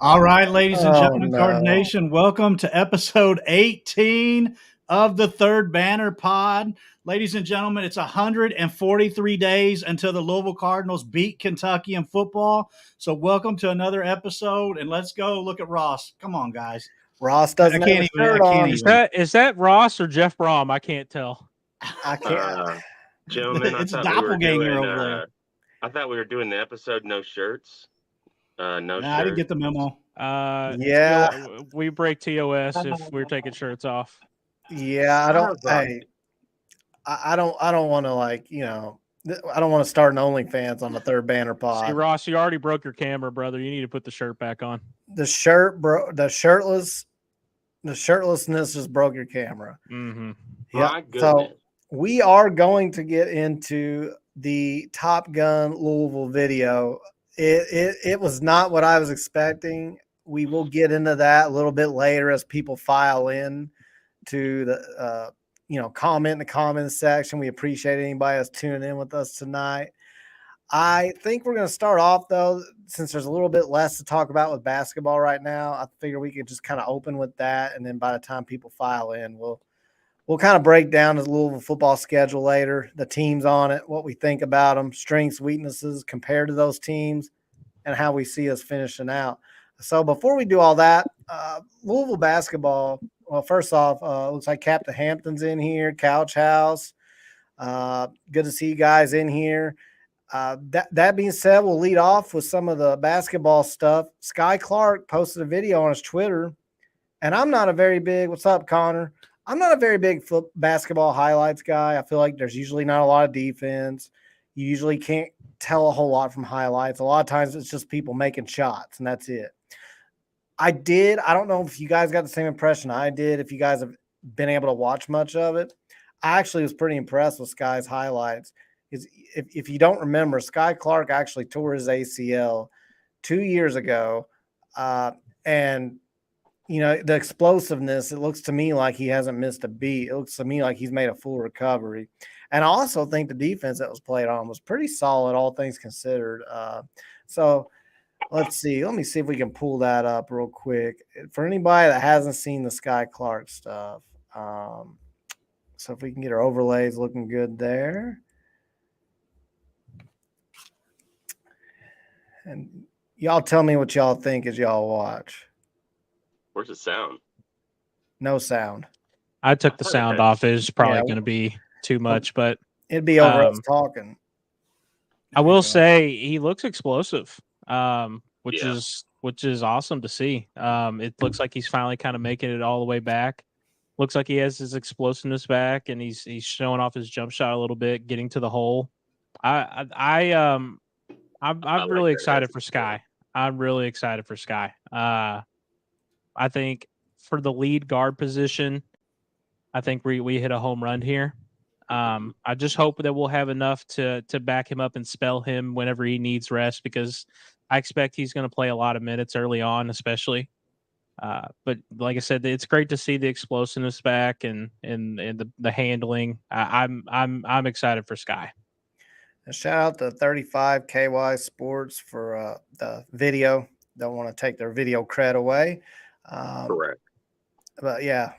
All right, ladies and Oh, gentlemen, Card no. Nation, welcome to episode 18 of the Third Banner Pod. Ladies and gentlemen, it's 143 days until the Louisville Cardinals beat Kentucky in football. So welcome to another episode, and let's go look at Ross. Come on, guys. Ross I doesn't have can't a even. I shirt can't on. even. Is that Ross or Jeff Brohm? I can't tell. I can't. Gentlemen, It's a doppelganger over there. I thought we were doing the episode no shirts. No Nah, I didn't shirt. get the memo. Yeah. We break TOS if we're taking shirts off. Yeah, I don't. Hey, I don't want to I don't want to start an OnlyFans on the Third Banner Pod. See, Ross, you already broke your camera, brother. You need to put the shirt back on. The shirtlessness just broke your camera. Mm-hmm. Yeah. So we are going to get into the TopGun Louisville video. It was not what I was expecting. We will get into that a little bit later as people file in to the comment in the comments section. We appreciate anybody that's tuning in with us tonight. I think we're going to start off, though, since there's a little bit less to talk about with basketball right now. I figure we could just kind of open with that, and then by the time people file in, we'll kind of break down the Louisville football schedule later, the teams on it, what we think about them, strengths, weaknesses compared to those teams, and how we see us finishing out. So before we do all that, Louisville basketball, well, first off, looks like Captain Hampton's in here, Couch House. Good to see you guys in here. That being said, we'll lead off with some of the basketball stuff. Skyy Clark posted a video on his Twitter, and I'm not a very big – what's up, Connor? I'm not a very big basketball highlights guy. I feel like there's usually not a lot of defense. You usually can't tell a whole lot from highlights. A lot of times it's just people making shots, and that's it. I don't know if you guys got the same impression I did, if you guys have been able to watch much of it. I actually was pretty impressed with Skyy's highlights. If you don't remember, Skyy Clark actually tore his ACL 2 years ago, and the explosiveness, it looks to me like he hasn't missed a beat. It looks to me like he's made a full recovery. And I also think the defense that was played on was pretty solid, all things considered. So let's see. Let me see if we can pull that up real quick. For anybody that hasn't seen the Skyy Clark stuff, so if we can get our overlays looking good there. And y'all tell me what y'all think as y'all watch. Where's the sound? No sound. I took the sound off. It's probably going to be too much, but it'd be over us talking. I will say he looks explosive, which is awesome to see. It looks like he's finally kind of making it all the way back. Looks like he has his explosiveness back, and he's showing off his jump shot a little bit, getting to the hole. I'm really excited for Skyy. I'm really excited for Skyy. I think for the lead guard position, I think we hit a home run here. I just hope that we'll have enough to back him up and spell him whenever he needs rest, because I expect he's going to play a lot of minutes early on, especially. But like I said, it's great to see the explosiveness back and the handling. I'm excited for Skyy. And shout out to 35 KY Sports for the video. Don't want to take their video cred away. Correct. But yeah,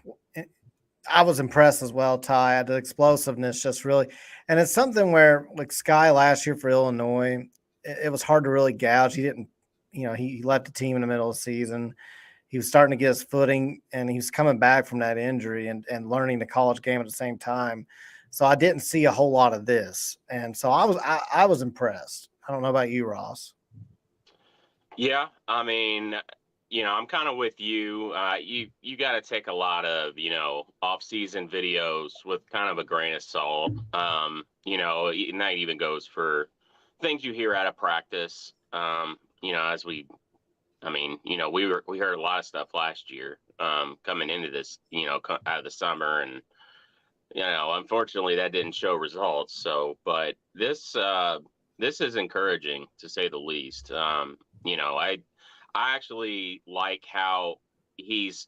I was impressed as well, Ty. The explosiveness just really, and it's something where like Skyy last year for Illinois, it was hard to really gouge. He didn't, he left the team in the middle of the season. He was starting to get his footing, and he was coming back from that injury and learning the college game at the same time. So I didn't see a whole lot of this, and so I was impressed. I don't know about you, Ross. Yeah, I mean, I'm kind of with you. You got to take a lot of off-season videos with kind of a grain of salt. And that even goes for things you hear out of practice. As we heard a lot of stuff last year coming into this, out of the summer, and unfortunately that didn't show results. So, but this is encouraging to say the least. I actually like how he's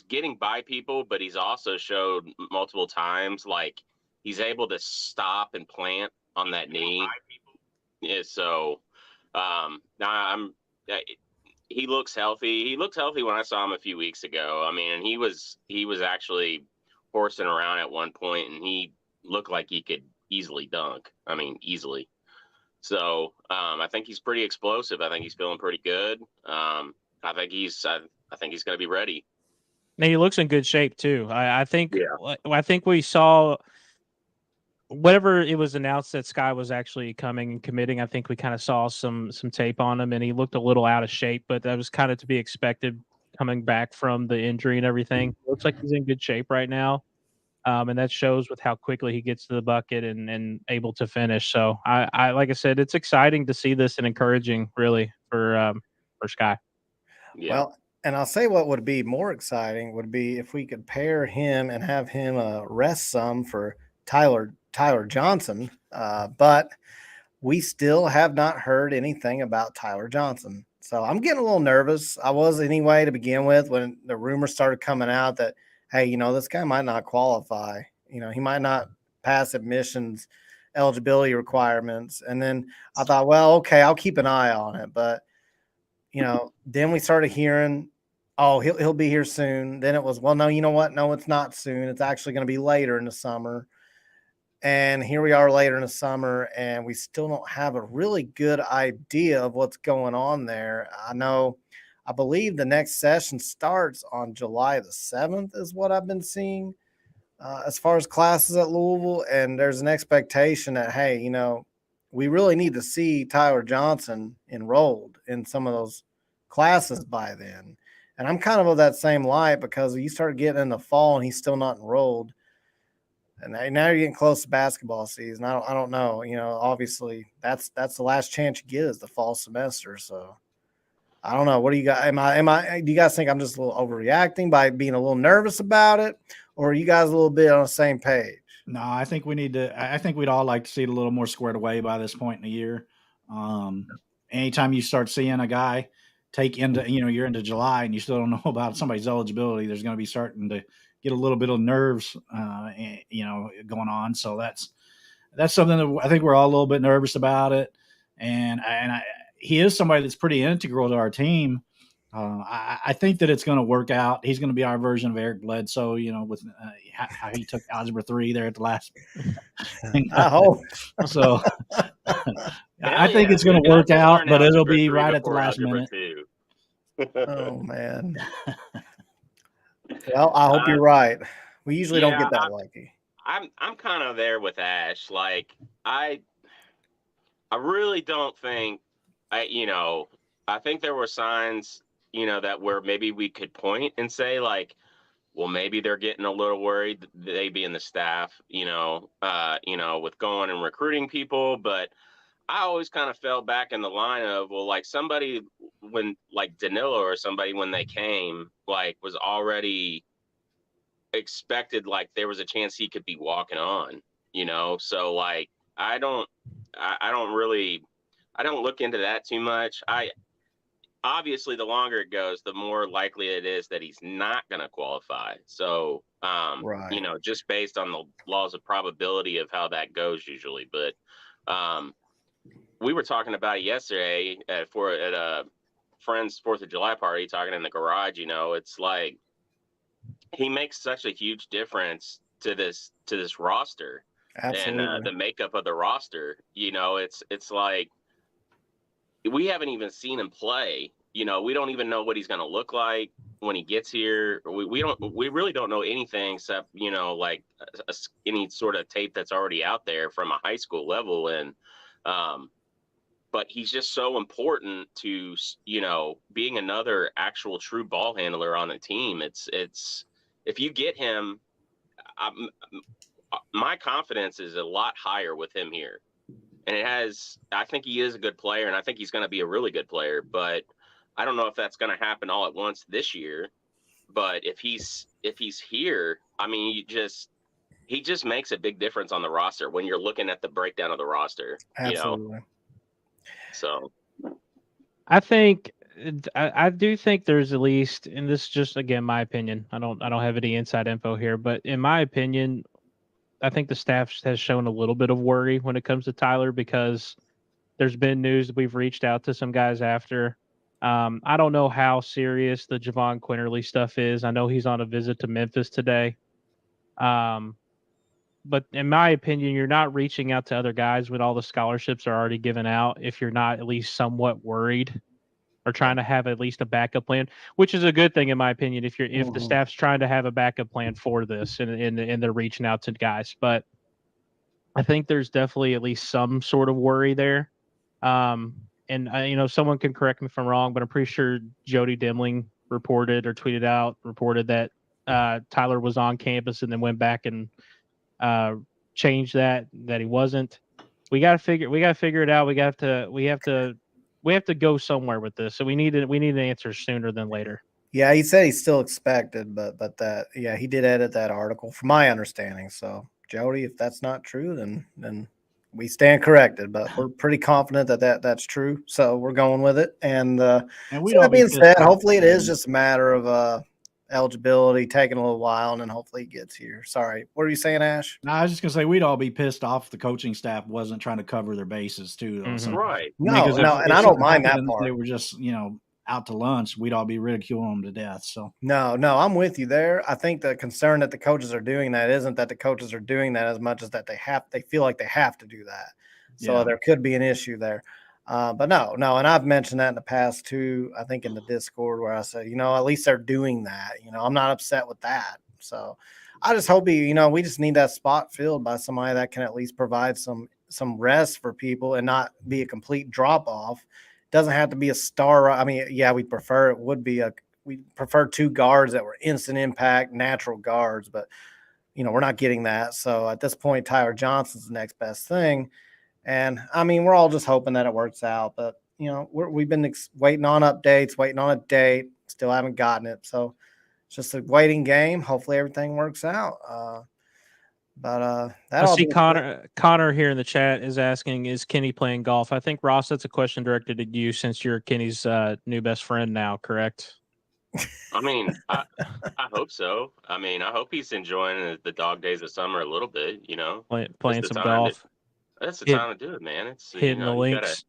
getting by people, but he's also showed multiple times like he's able to stop and plant on that knee. Yeah, so now he looks healthy. He looked healthy when I saw him a few weeks ago. I mean, and he was actually horsing around at one point, and he looked like he could easily dunk. I mean, easily. So I think he's pretty explosive. I think he's feeling pretty good. I think he's going to be ready. And he looks in good shape too. I think Yeah. I think we saw whatever it was announced that Skyy was actually coming and committing. I think we kind of saw some tape on him, and he looked a little out of shape, but that was kind of to be expected coming back from the injury and everything. Looks like he's in good shape right now. And that shows with how quickly he gets to the bucket and able to finish. So I like I said, it's exciting to see this and encouraging really for Skyy. Yeah. Well, and I'll say what would be more exciting would be if we could pair him and have him rest some for Ty-Laur Johnson. But we still have not heard anything about Ty-Laur Johnson. So I'm getting a little nervous. I was anyway to begin with when the rumors started coming out that, hey, you know, this guy might not qualify. You know, he might not pass admissions eligibility requirements. And then I thought, well, okay, I'll keep an eye on it. But, you know, then we started hearing, oh, he'll be here soon. Then it was, well, no, you know what? No, it's not soon. It's actually going to be later in the summer. And here we are later in the summer, and we still don't have a really good idea of what's going on there. I believe the next session starts on July the 7th is what I've been seeing as far as classes at Louisville. And there's an expectation that, hey, you know, we really need to see Ty-Laur Johnson enrolled in some of those classes by then. And I'm kind of that same light because you start getting in the fall and he's still not enrolled. And now you're getting close to basketball season. I don't know. You know, obviously that's the last chance you get is the fall semester. So I don't know. What do you got? Do you guys think I'm just a little overreacting by being a little nervous about it? Or are you guys a little bit on the same page? No, I think we'd all like to see it a little more squared away by this point in the year. Anytime you start seeing a guy take into, you know, you're into July and you still don't know about somebody's eligibility, there's going to be starting to get a little bit of nerves, you know, going on. So that's something that I think we're all a little bit nervous about it. And he is somebody that's pretty integral to our team. I think that it's going to work out. He's going to be our version of Eric Bledsoe, you know, with how he took Algebra 3 there at the last. I hope. So I think it's going to work out, but it'll be right at the last minute. Oh, man. Well, I hope you're right. We usually don't get that lucky. I'm kind of there with Ash. Like I really don't think I think there were signs, you know, that where maybe we could point and say like, well, maybe they're getting a little worried, they being the staff, you know, with going and recruiting people. But I always kind of fell back in the line of, well, like somebody when like Danilo or somebody when they came, like was already expected, like there was a chance he could be walking on, you know? So like, I don't look into that too much. Obviously the longer it goes, the more likely it is that he's not going to qualify. So, right. You know, just based on the laws of probability of how that goes usually. But, we were talking about it yesterday at a friend's 4th of July party, talking in the garage. You know, it's like he makes such a huge difference to this roster. Absolutely. And the makeup of the roster. You know, it's like we haven't even seen him play. You know, we don't even know what he's going to look like when he gets here. We really don't know anything except, you know, like any sort of tape that's already out there from a high school level. And, but he's just so important to, you know, being another actual true ball handler on the team. It's if you get him, my confidence is a lot higher with him here. And I think he is a good player, and I think he's going to be a really good player, but I don't know if that's going to happen all at once this year. But if he's here, I mean, he just makes a big difference on the roster when you're looking at the breakdown of the roster. Absolutely. You know? So I do think there's at least, and this is just again my opinion. I don't have any inside info here, but in my opinion, I think the staff has shown a little bit of worry when it comes to Tyler because there's been news that we've reached out to some guys after I don't know how serious the Javon Quinterly stuff is. I know he's on a visit to Memphis today. But in my opinion, you're not reaching out to other guys when all the scholarships are already given out if you're not at least somewhat worried or trying to have at least a backup plan, which is a good thing in my opinion if the staff's trying to have a backup plan for this and they're reaching out to guys. But I think there's definitely at least some sort of worry there. And someone can correct me if I'm wrong, but I'm pretty sure Jody Demling reported that Ty-Laur was on campus and then went back and changed that he wasn't. We got to figure it out. We have to go somewhere with this. So we need an answer sooner than later. Yeah, he said he's still expected, but that he did edit that article from my understanding. So Jody, if that's not true, then we stand corrected. But we're pretty confident that's true. So we're going with it. And so that being said, hopefully it is just a matter of eligibility taking a little while, and then hopefully he gets here. Sorry, what are you saying, Ash? No, I was just gonna say we'd all be pissed off if the coaching staff wasn't trying to cover their bases too. Mm-hmm. Right? No, and I don't mind that part. They were just out to lunch. We'd all be ridiculing them to death. So no, I'm with you there. I think the concern that the coaches are doing that isn't that the coaches are doing that as much as that they feel like they have to do that. So there could be an issue there. But no, and I've mentioned that in the past too. I think in the Discord where I said, at least they're doing that. I'm not upset with that. So I just hope we just need that spot filled by somebody that can at least provide some rest for people and not be a complete drop off. Doesn't have to be a star. I mean, yeah, we prefer two guards that were instant impact, natural guards, but we're not getting that. So at this point, Ty-Laur Johnson's the next best thing. And I mean, we're all just hoping that it works out, but we've been waiting on updates, waiting on a date, still haven't gotten it. So it's just a waiting game. Hopefully everything works out. I see Connor here in the chat is asking, is Kenny playing golf? I think, Ross, that's a question directed at you since you're Kenny's new best friend now, correct? I mean, I hope so. I mean, I hope he's enjoying the dog days of summer a little bit, playing some golf. That's the time to do it, man. It's hitting the links.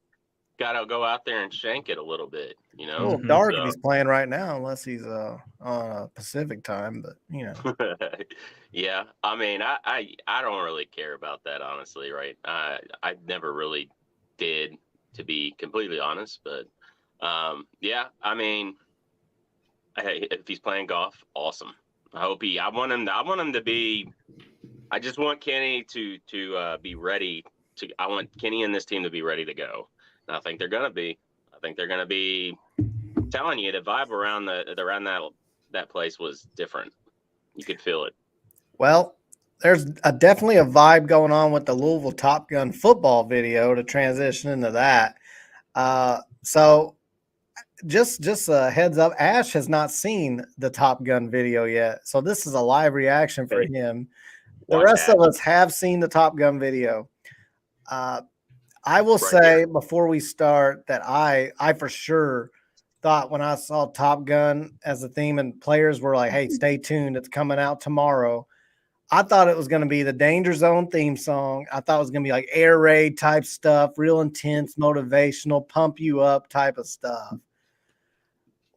Gotta go out there and shank it a little bit, A little dark if he's playing right now, unless he's on Pacific time, but Yeah, I mean, I don't really care about that, honestly, right? I never really did, to be completely honest, but yeah, I mean, hey, if he's playing golf, awesome. I want him to be. I just want Kenny to be ready. I want Kenny and this team to be ready to go. And I think they're gonna be. I think they're gonna be. I'm telling you, the vibe around that place was different. You could feel it. Well, there's definitely a vibe going on with the Louisville TopGun football video to transition into that. So just a heads up, Ash has not seen the TopGun video yet. So this is a live reaction for him. The rest of us have seen the TopGun video. I will say before we start that I for sure thought when I saw TopGun as a theme and players were like, hey, stay tuned, it's coming out tomorrow. I thought it was going to be the Danger Zone theme song. I thought it was going to be like air raid type stuff, real intense, motivational, pump you up type of stuff.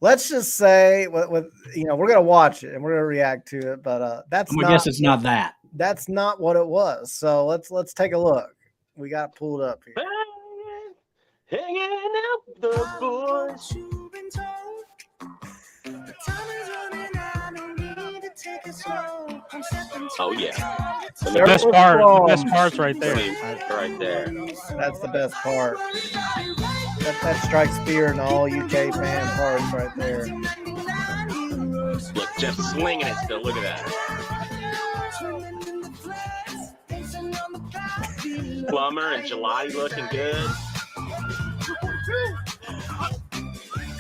Let's just say we're going to watch it and we're going to react to it, but I guess it's not that. That's not what it was. So let's take a look. We got it pulled up here. Hanging out the boys. Oh yeah, the best part's right there. Right there. That's the best part. That strikes fear in all UK fan hearts right there. Look, Jeff slinging it still. Look at that. Plummer and Gelati looking good.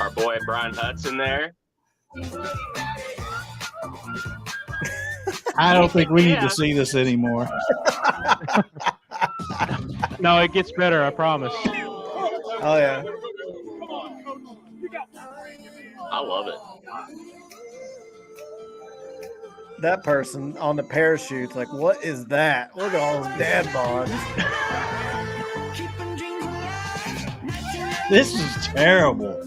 Our boy Brian Hudson there. I don't think we need to see this anymore. No, it gets better, I promise. Oh, yeah. I love it. That person on the parachutes, like, what is that? Look at all those dad bods. This is terrible.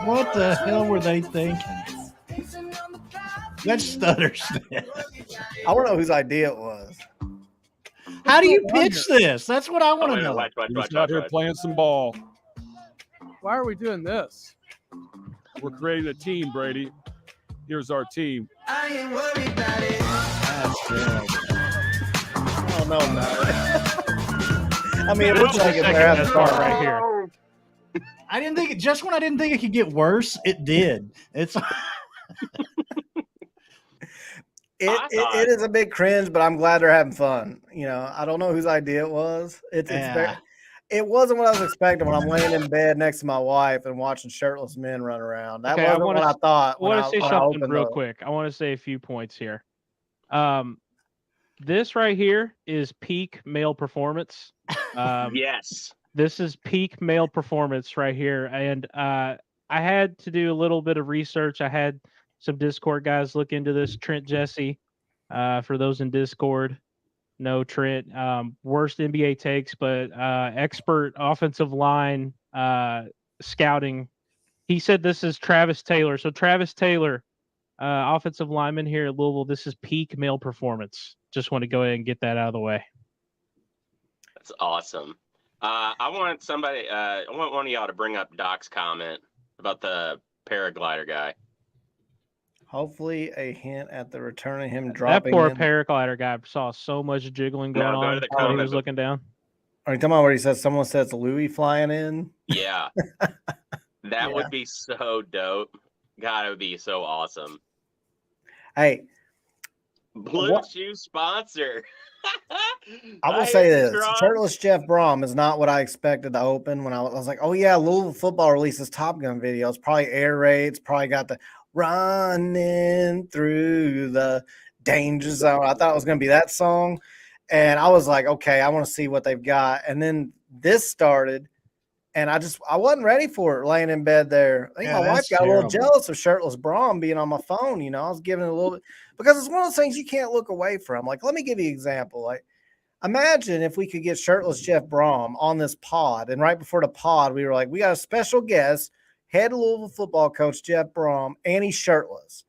What the hell were they thinking? That stutters. I want to know whose idea it was. How do you pitch this? That's what I want to wait, know. watch, He's out here playing some ball. Why are we doing this? We're creating a team, Brady. Here's our team. I don't know, man. I mean, it looks like if they're having fun right here. I didn't think just when I didn't think it could get worse, it did. It's It is a big cringe, but I'm glad they're having fun. You know, I don't know whose idea it was. It wasn't what I was expecting when I'm laying in bed next to my wife and watching shirtless men run around. That wasn't what I thought. I want to say something real quick. I want to say a few points here. This right here is peak male performance. Yes. This is peak male performance right here. And I had to do a little bit of research. I had some Discord guys look into this. Trent Jesse, for those in Discord. No, Trent, worst NBA takes, but expert offensive line scouting. He said this is Travis Taylor. So Travis Taylor, offensive lineman here at Louisville, this is peak male performance. Just want to go ahead and get that out of the way. That's awesome. I want one of y'all to bring up Doc's comment about the paraglider guy. Hopefully a hint at the return of him dropping. That poor paraglider guy saw so much jiggling going on while he was looking down. Are you talking about where he says someone says Louis flying in? Yeah. That would be so dope. God, it would be so awesome. Hey. Blue Chew sponsor. I will say this. Shirtless Jeff Brohm is not what I expected to open when I was like, oh yeah, Louisville football releases TopGun videos. Probably air raids, probably got the running through the danger zone. I thought it was going to be that song. And I was like, okay, I want to see what they've got. And then this started, and I wasn't ready for it laying in bed there. I think my wife got a little jealous of Shirtless Brohm being on my phone. You know, I was giving it a little bit because it's one of those things you can't look away from. Like, let me give you an example. Like, imagine if we could get Shirtless Jeff Brohm on this pod. And right before the pod, we were like, we got a special guest, head Louisville football coach Jeff Brohm, and he's shirtless.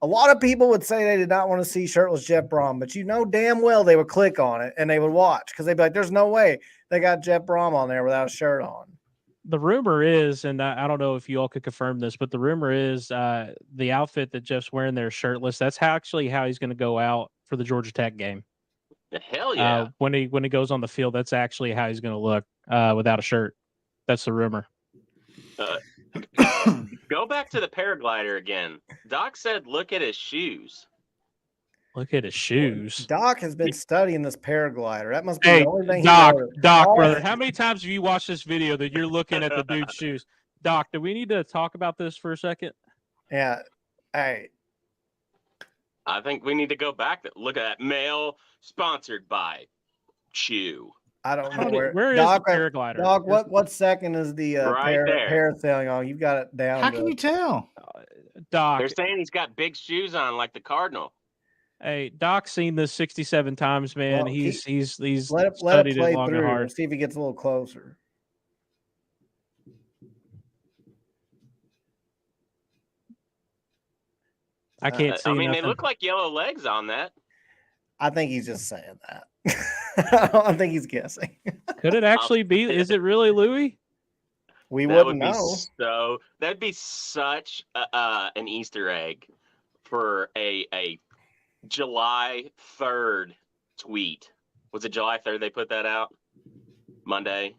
A lot of people would say they did not want to see Shirtless Jeff Brohm, but you know damn well they would click on it and they would watch because they'd be like, there's no way they got Jeff Brohm on there without a shirt on. The rumor is, and I don't know if you all could confirm this, but the rumor is the outfit that Jeff's wearing there, shirtless, that's actually how he's going to go out for the Georgia Tech game. Hell yeah. When he goes on the field, that's actually how he's going to look without a shirt. That's the rumor. Go back to the paraglider again. Doc said, look at his shoes. Look at his shoes. Doc has been studying this paraglider. That must be the only thing Doc, he knows. Doc, brother, how many times have you watched this video that you're looking at the dude's shoes? Doc, do we need to talk about this for a second? Yeah. Hey. I think we need to go back. Look at that. Mail sponsored by Chew. I don't know where is the paraglider? Doc, what second is the parasailing on? You've got it down. How can you tell? Doc. They're saying he's got big shoes on like the Cardinal. Hey, Doc's seen this 67 times, man. Well, he's let it play long through. and hard. See if he gets a little closer. I can't see. I mean, nothing. they look like yellow legs on that. I think he's just saying that. I think he's guessing. Could it actually be? Is it really Louis? We wouldn't know. So that'd be such an Easter egg for a July 3rd tweet. Was it July 3rd they put that out? Monday?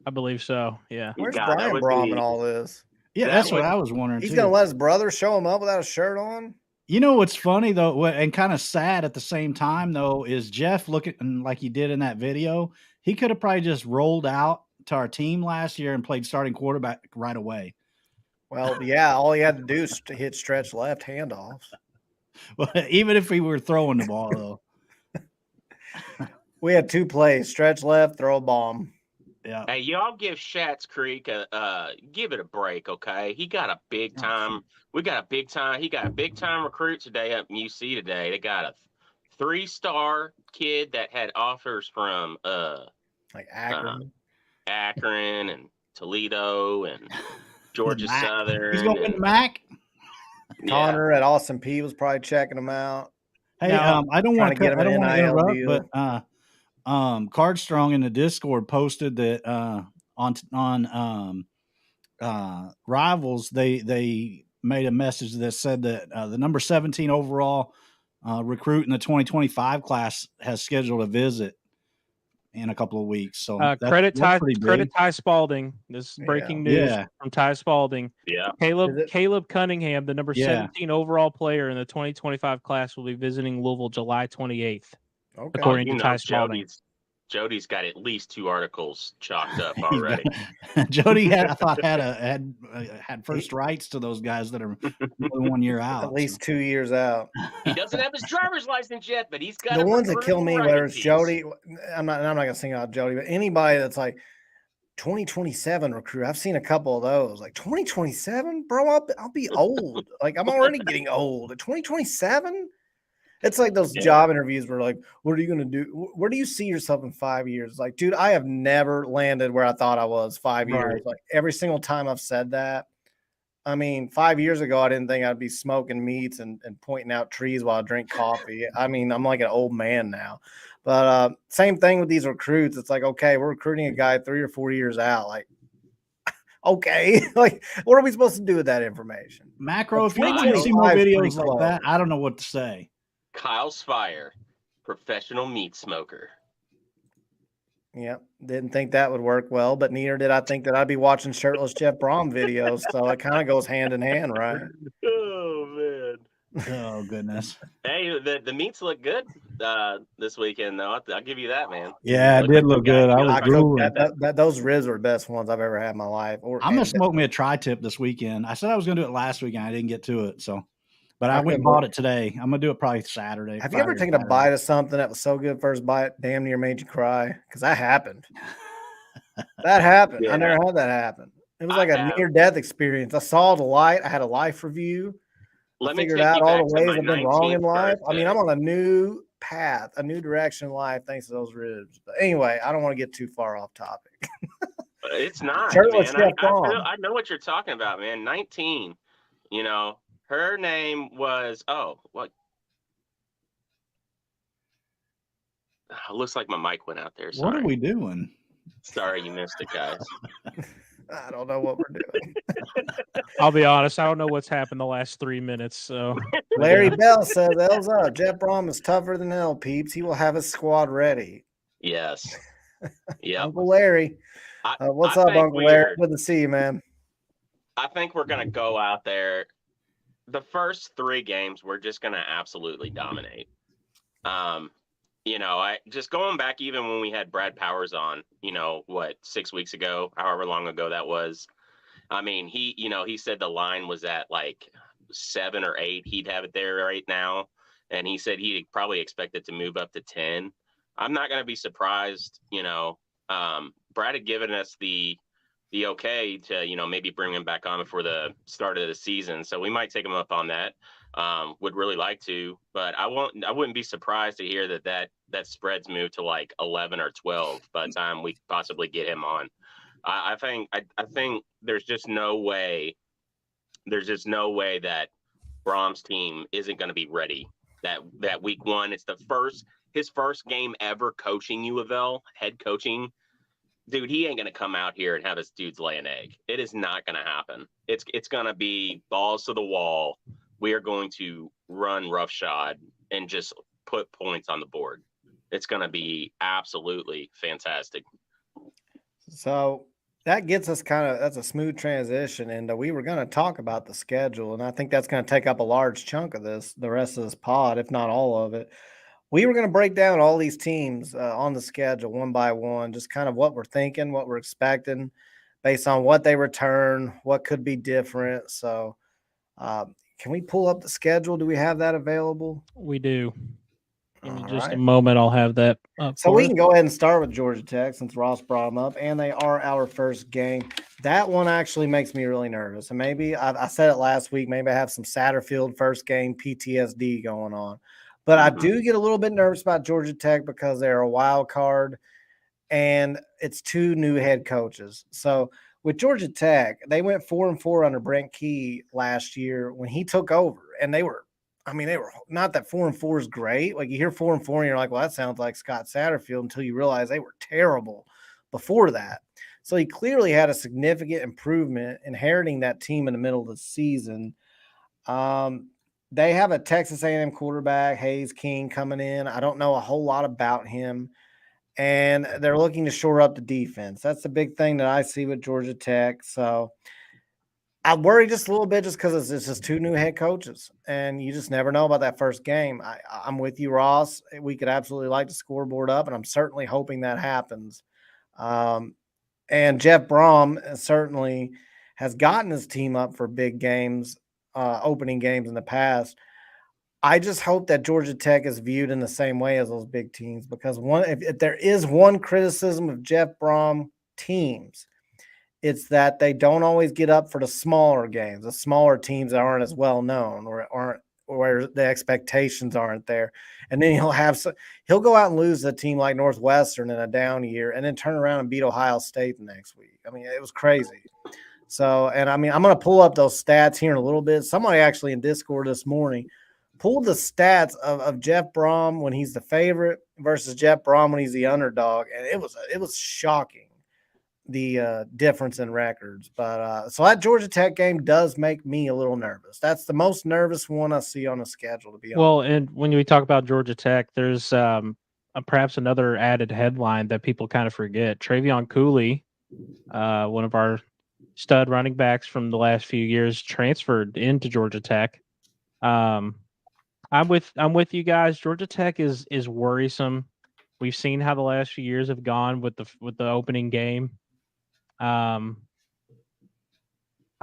I believe so, yeah. Where's Brian Brohm in all this? Yeah, that's what I was wondering, He's too. going to let his brother show him up without a shirt on? You know what's funny, though, and kind of sad at the same time, though, is Jeff looking like he did in that video. He could have probably just rolled out to our team last year and played starting quarterback right away. Well, yeah, all he had to do is hit stretch left handoffs. Well, even if we were throwing the ball, though. We had two plays, stretch left, throw a bomb. Yeah. Hey, y'all give Schatz Creek give it a break, okay? He got a big time. He got a big time recruit today up in UC today. They got a 3-star kid that had offers from like Akron and Toledo and Georgia MAC. Southern. He's going to win the MAC. Yeah. Connor at Austin P was probably checking him out. Hey, Now, I don't want to get him I don't an want to NIL interrupt, deal. but Cardstrong in the Discord posted that on Rivals they made a message that said that the number 17 overall recruit in the 2025 class has scheduled a visit in a couple of weeks. So credit pretty big. Ty Spalding. This is breaking news from Ty Spalding. Yeah. Caleb Cunningham, the number Yeah. 17 overall player in the 2025 class, will be visiting Louisville July 28th. Okay. According to Ty Spalding. Jody's got at least 2 articles chalked up already. Jody had first rights to those guys that are more than 1 year out. At least 2 years out. He doesn't have his driver's license yet, but he's got The ones that kill me, whether it's Jody, I'm not gonna sing out Jody, but anybody that's like 2027 recruit. I've seen a couple of those. Like 2027, bro, I'll be old. Like I'm already getting old. At 2027. It's like those job interviews where like, what are you going to do? Where do you see yourself in 5 years? Like, dude, I have never landed where I thought I was 5 years. Right. Like every single time I've said that. I mean, 5 years ago, I didn't think I'd be smoking meats and pointing out trees while I drink coffee. I mean, I'm like an old man now. But same thing with these recruits. It's like, okay, we're recruiting a guy 3 or 4 years out. Like, okay, like what are we supposed to do with that information? Macro, if you want to see more videos like that, I don't know what to say. Kyle Spire, professional meat smoker. Yep, didn't think that would work well, but neither did I think that I'd be watching Shirtless Jeff Brohm videos. So it kind of goes hand in hand, right? Oh man! Oh goodness! Hey, the meats look good this weekend, though. I'll give you that, man. Yeah, it did look good. I was drooling. Those ribs were the best ones I've ever had in my life. I'm gonna smoke me a tri-tip this weekend. I said I was gonna do it last weekend. I didn't get to it, but I went and bought it today. I'm gonna do it probably Saturday. Have you ever taken a bite of something that was so good first bite, damn near made you cry? Because that happened. That happened. Yeah. I never had that happen. It was like a near-death experience. I saw the light. I had a life review. Let me figured take out you all back the to ways my I've been wrong in 19th life. I mean, birthday. I'm on a new path, a new direction in life thanks to those ribs. But anyway, I don't want to get too far off topic. It's not, Shirtless man. Jeff Brohm. I know what you're talking about, man. 19. You know, her name was looks like my mic went out there. Sorry. What are we doing? Sorry, you missed it, guys. I don't know what we're doing. I'll be honest, I don't know what's happened the last 3 minutes. So Larry Bell says, L's up. Jeff Brohm is tougher than hell, peeps. He will have his squad ready. Yes. Yeah. Uncle Larry. What's up, Uncle Larry? Good to see you, man. I think we're going to go out there. The first 3 games, we're just going to absolutely dominate. You know, I just going back even when we had Brad Powers on, 6 weeks ago, however long ago that was. I mean, he said the line was at like 7 or 8. He'd have it there right now. And he said he'd probably expect it to move up to 10. I'm not going to be surprised. Brad had given us the okay to, maybe bring him back on before the start of the season. So we might take him up on that. Would really like to, but I wouldn't be surprised to hear that spreads move to like 11 or 12 by the time we possibly get him on. I think there's just no way that Brohm's team isn't going to be ready that week 1. It's his first game ever coaching U of L, head coaching. Dude, he ain't going to come out here and have his dudes lay an egg. It is not going to happen. It's going to be balls to the wall. We are going to run roughshod and just put points on the board. It's going to be absolutely fantastic. So that gets us that's a smooth transition. And we were going to talk about the schedule. And I think that's going to take up a large chunk of the rest of this pod, if not all of it. We were going to break down all these teams on the schedule one by one, just kind of what we're thinking, what we're expecting based on what they return, what could be different. So, can we pull up the schedule? Do we have that available? we do. Give me just right. a moment. I'll have that up. So we can go ahead and start with Georgia Tech since Ross brought them up, and they are our first game. That one actually makes me really nervous. And maybe I said it last week, maybe I have some Satterfield first game PTSD going on. But I do get a little bit nervous about Georgia Tech because they're a wild card. and it's 2 new head coaches. So with Georgia Tech, they went 4-4 under Brent Key last year when he took over, and they were not that 4-4 is great. Like you hear 4-4 and you're like, well, that sounds like Scott Satterfield, until you realize they were terrible before that. So he clearly had a significant improvement inheriting that team in the middle of the season. They have a Texas A&M quarterback, Hayes King, coming in. I don't know a whole lot about him, and they're looking to shore up the defense. That's the big thing that I see with Georgia Tech. So I worry just a little bit just because it's just 2 new head coaches, and you just never know about that first game. I'm with you, Ross. We could absolutely light the scoreboard up, and I'm certainly hoping that happens. And Jeff Brohm certainly has gotten his team up for big games, opening games in the past. I just hope that Georgia Tech is viewed in the same way as those big teams, because if there is one criticism of Jeff Brohm teams, it's that they don't always get up for the smaller games, the smaller teams that aren't as well known or aren't where the expectations aren't there. And then he'll go out and lose a team like Northwestern in a down year and then turn around and beat Ohio State the next week. I mean, it was crazy. So, and I mean, I'm going to pull up those stats here in a little bit. Somebody actually in Discord this morning pulled the stats of Jeff Brohm when he's the favorite versus Jeff Brohm when he's the underdog. And it was shocking, the difference in records. But so that Georgia Tech game does make me a little nervous. That's the most nervous one I see on the schedule, to be honest. Well, and when we talk about Georgia Tech, there's perhaps another added headline that people kind of forget. Travion Cooley, one of our stud running backs from the last few years, transferred into Georgia Tech. I'm with you guys. Georgia Tech is worrisome. We've seen how the last few years have gone with the opening game. I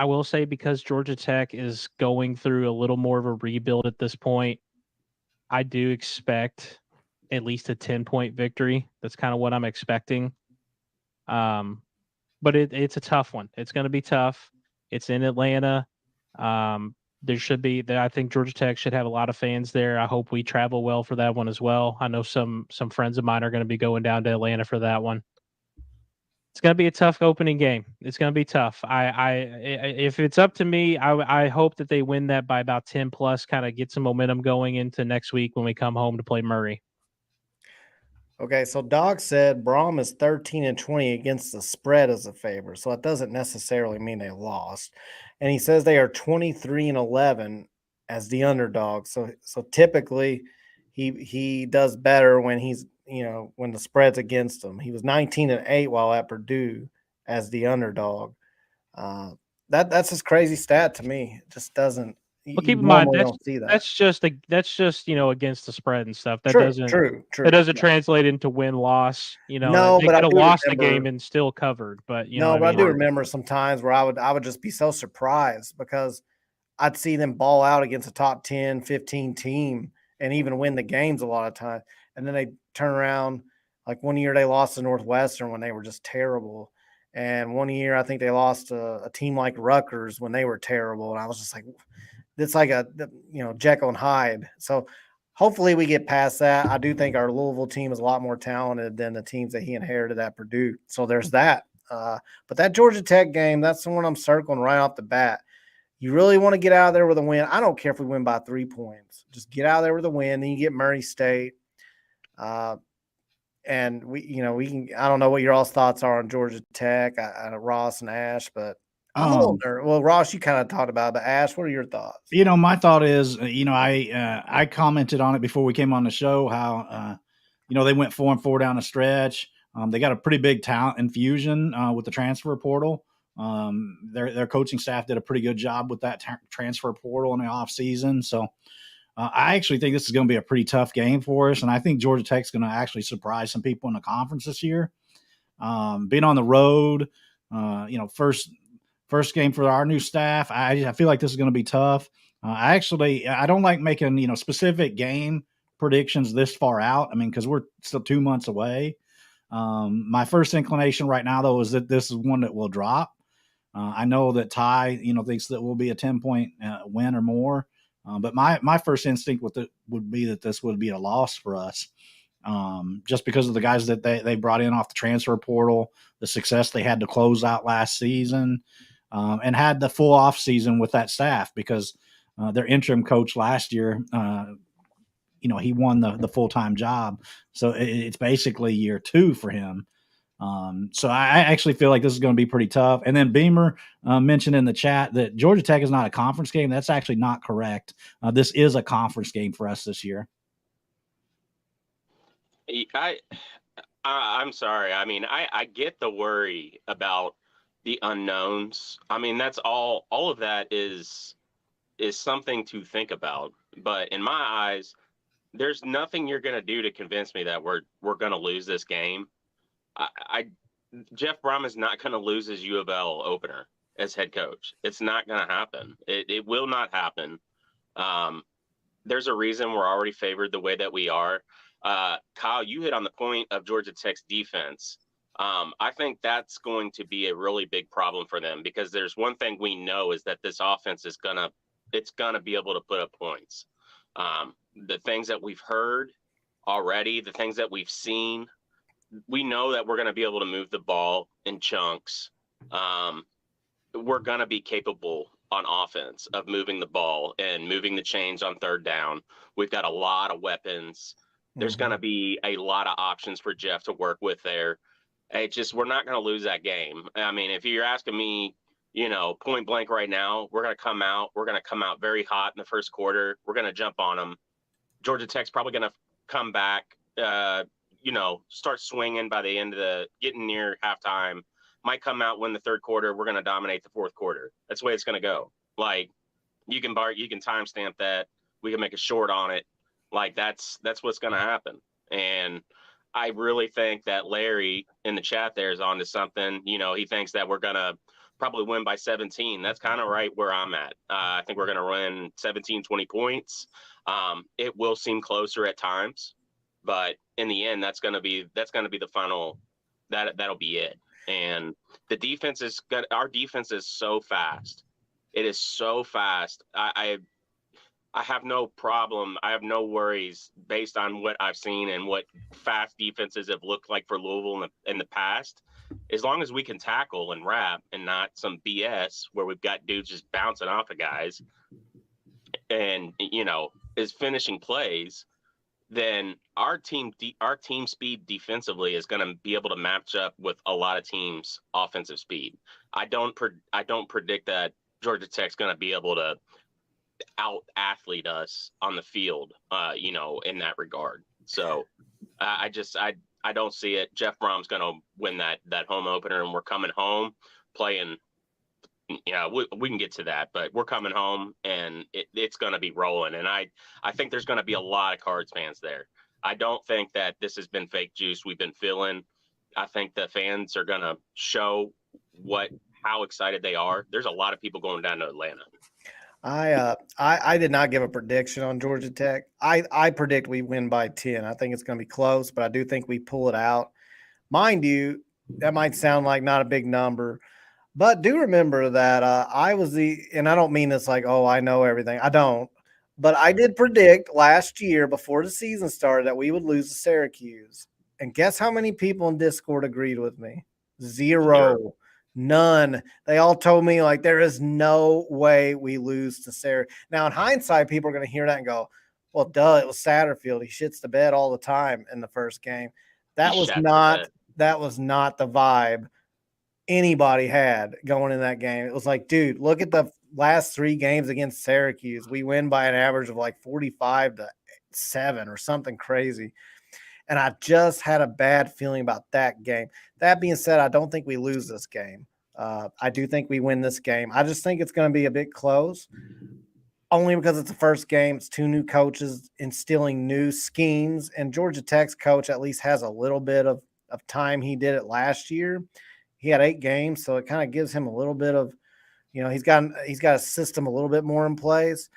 will say, because Georgia Tech is going through a little more of a rebuild at this point, I do expect at least a 10-point victory. That's kind of what I'm expecting. But it's a tough one. It's going to be tough. It's in Atlanta. I think Georgia Tech should have a lot of fans there. I hope we travel well for that one as well. I know some friends of mine are going to be going down to Atlanta for that one. It's going to be a tough opening game. It's going to be tough. If it's up to me, I hope that they win that by about 10 plus, kind of get some momentum going into next week when we come home to play Murray. Okay, so Doc said Brohm is 13-20 against the spread as a favorite, so it doesn't necessarily mean they lost. And he says they are 23-11 as the underdog. So typically he does better when he's, when the spread's against him. He was 19-8 while at Purdue as the underdog. That's just crazy stat to me. It just doesn't. Well, keep in mind that's just against the spread and stuff. That true, doesn't true. That doesn't translate into win loss. No, they but could I have do lost the remember, game and still covered. But I do remember some times where I would just be so surprised because I'd see them ball out against a top 10, 15 team and even win the games a lot of times, and then they turn around. Like one year they lost to Northwestern when they were just terrible. And one year I think they lost to a team like Rutgers when they were terrible. And I was just like, it's like a, Jekyll and Hyde. So hopefully we get past that. I do think our Louisville team is a lot more talented than the teams that he inherited at Purdue. So there's that. But that Georgia Tech game, that's the one I'm circling right off the bat. You really want to get out of there with a win. I don't care if we win by 3 points. Just get out of there with a win. Then you get Murray State. And we can. I don't know what your all's thoughts are on Georgia Tech, Ross and Ash, but I'm a little nervous. Well, Ross, you kind of talked about it, but Ash, what are your thoughts? My thought is, I commented on it before we came on the show how, they went 4-4 down the stretch. They got a pretty big talent infusion with the transfer portal. Their coaching staff did a pretty good job with that transfer portal in the off season. So I actually think this is going to be a pretty tough game for us. And I think Georgia Tech's going to actually surprise some people in the conference this year. Being on the road, first game for our new staff. I feel like this is going to be tough. I don't like making, specific game predictions this far out. I mean, because we're still 2 months away. My first inclination right now, though, is that this is one that will drop. I know that Ty, thinks that will be a 10-point win or more. But my first instinct would be that this would be a loss for us. just because of the guys that they brought in off the transfer portal, the success they had to close out last season, and had the full off season with that staff because their interim coach last year, he won the full-time job. So it's basically year 2 for him. So I actually feel like this is going to be pretty tough. And then Beamer mentioned in the chat that Georgia Tech is not a conference game. That's actually not correct. This is a conference game for us this year. I'm sorry. I mean, I get the worry about the unknowns. I mean, that's all of that is something to think about. But in my eyes, there's nothing you're going to do to convince me that we're going to lose this game. Jeff Brohm is not going to lose his U of L opener as head coach. It's not going to happen. It will not happen. There's a reason we're already favored the way that we are. Kyle, you hit on the point of Georgia Tech's defense. I think that's going to be a really big problem for them because there's one thing we know is that this offense is gonna be able to put up points. The things that we've heard already, the things that we've seen, we know that we're going to be able to move the ball in chunks. We're going to be capable on offense of moving the ball and moving the chains on third down. We've got a lot of weapons. There's going to be a lot of options for Jeff to work with there. We're not going to lose that game. I mean, if you're asking me, point blank right now, we're going to come out very hot in the first quarter. We're going to jump on them. Georgia Tech's probably going to come back, start swinging by the end of getting near halftime, might come out, win the third quarter. We're going to dominate the fourth quarter. That's the way it's going to go. Like you can timestamp that. We can make a short on it. Like that's what's going to happen. And I really think that Larry in the chat there is onto something. He thinks that we're going to probably win by 17. That's kind of right where I'm at. I think we're going to win 17, 20 points. It will seem closer at times, but in the end, that's going to be the final. That'll be it. And our defense is so fast. It is so fast. I have no problem. I have no worries based on what I've seen and what fast defenses have looked like for Louisville in the past. As long as we can tackle and wrap and not some BS where we've got dudes just bouncing off of guys and, is finishing plays, then our team speed defensively is going to be able to match up with a lot of teams' offensive speed. I don't predict that Georgia Tech's going to be able to out athlete us on the field, in that regard. So I don't see it. Jeff Brohm's going to win that home opener, and we're coming home playing. We can get to that, but we're coming home and it's going to be rolling. And I think there's going to be a lot of Cards fans there. I don't think that this has been fake juice we've been feeling. I think the fans are going to show how excited they are. There's a lot of people going down to Atlanta. I did not give a prediction on Georgia Tech. I predict we win by 10. I think it's going to be close, but I do think we pull it out. Mind you, that might sound like not a big number, but do remember that and I don't mean this like, oh, I know everything. I don't. But I did predict last year before the season started that we would lose to Syracuse. And guess how many people in Discord agreed with me? Zero. None. They all told me, like, there is no way we lose to Syracuse. Now, in hindsight, people are going to hear that and go, well, duh, it was Satterfield. He shits the bed all the time in the first game. That was not the vibe anybody had going in that game. It was like, dude, look at the last 3 games against Syracuse. We win by an average of like 45-7 or something crazy. And I just had a bad feeling about that game. That being said, I don't think we lose this game. I do think we win this game. I just think it's going to be a bit close, only because it's the first game. It's 2 new coaches instilling new schemes, and Georgia Tech's coach at least has a little bit of time. He did it last year. He had 8 games, so it kind of gives him a little bit of, he's got a system a little bit more in place.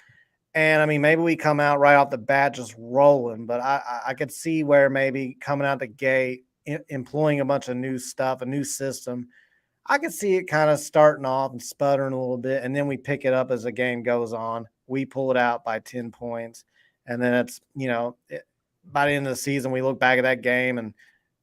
And, I mean, maybe we come out right off the bat just rolling, but I could see where maybe coming out the gate, employing a bunch of new stuff, a new system, I could see it kind of starting off and sputtering a little bit, and then we pick it up as the game goes on. We pull it out by 10 points, and then it's, by the end of the season, we look back at that game and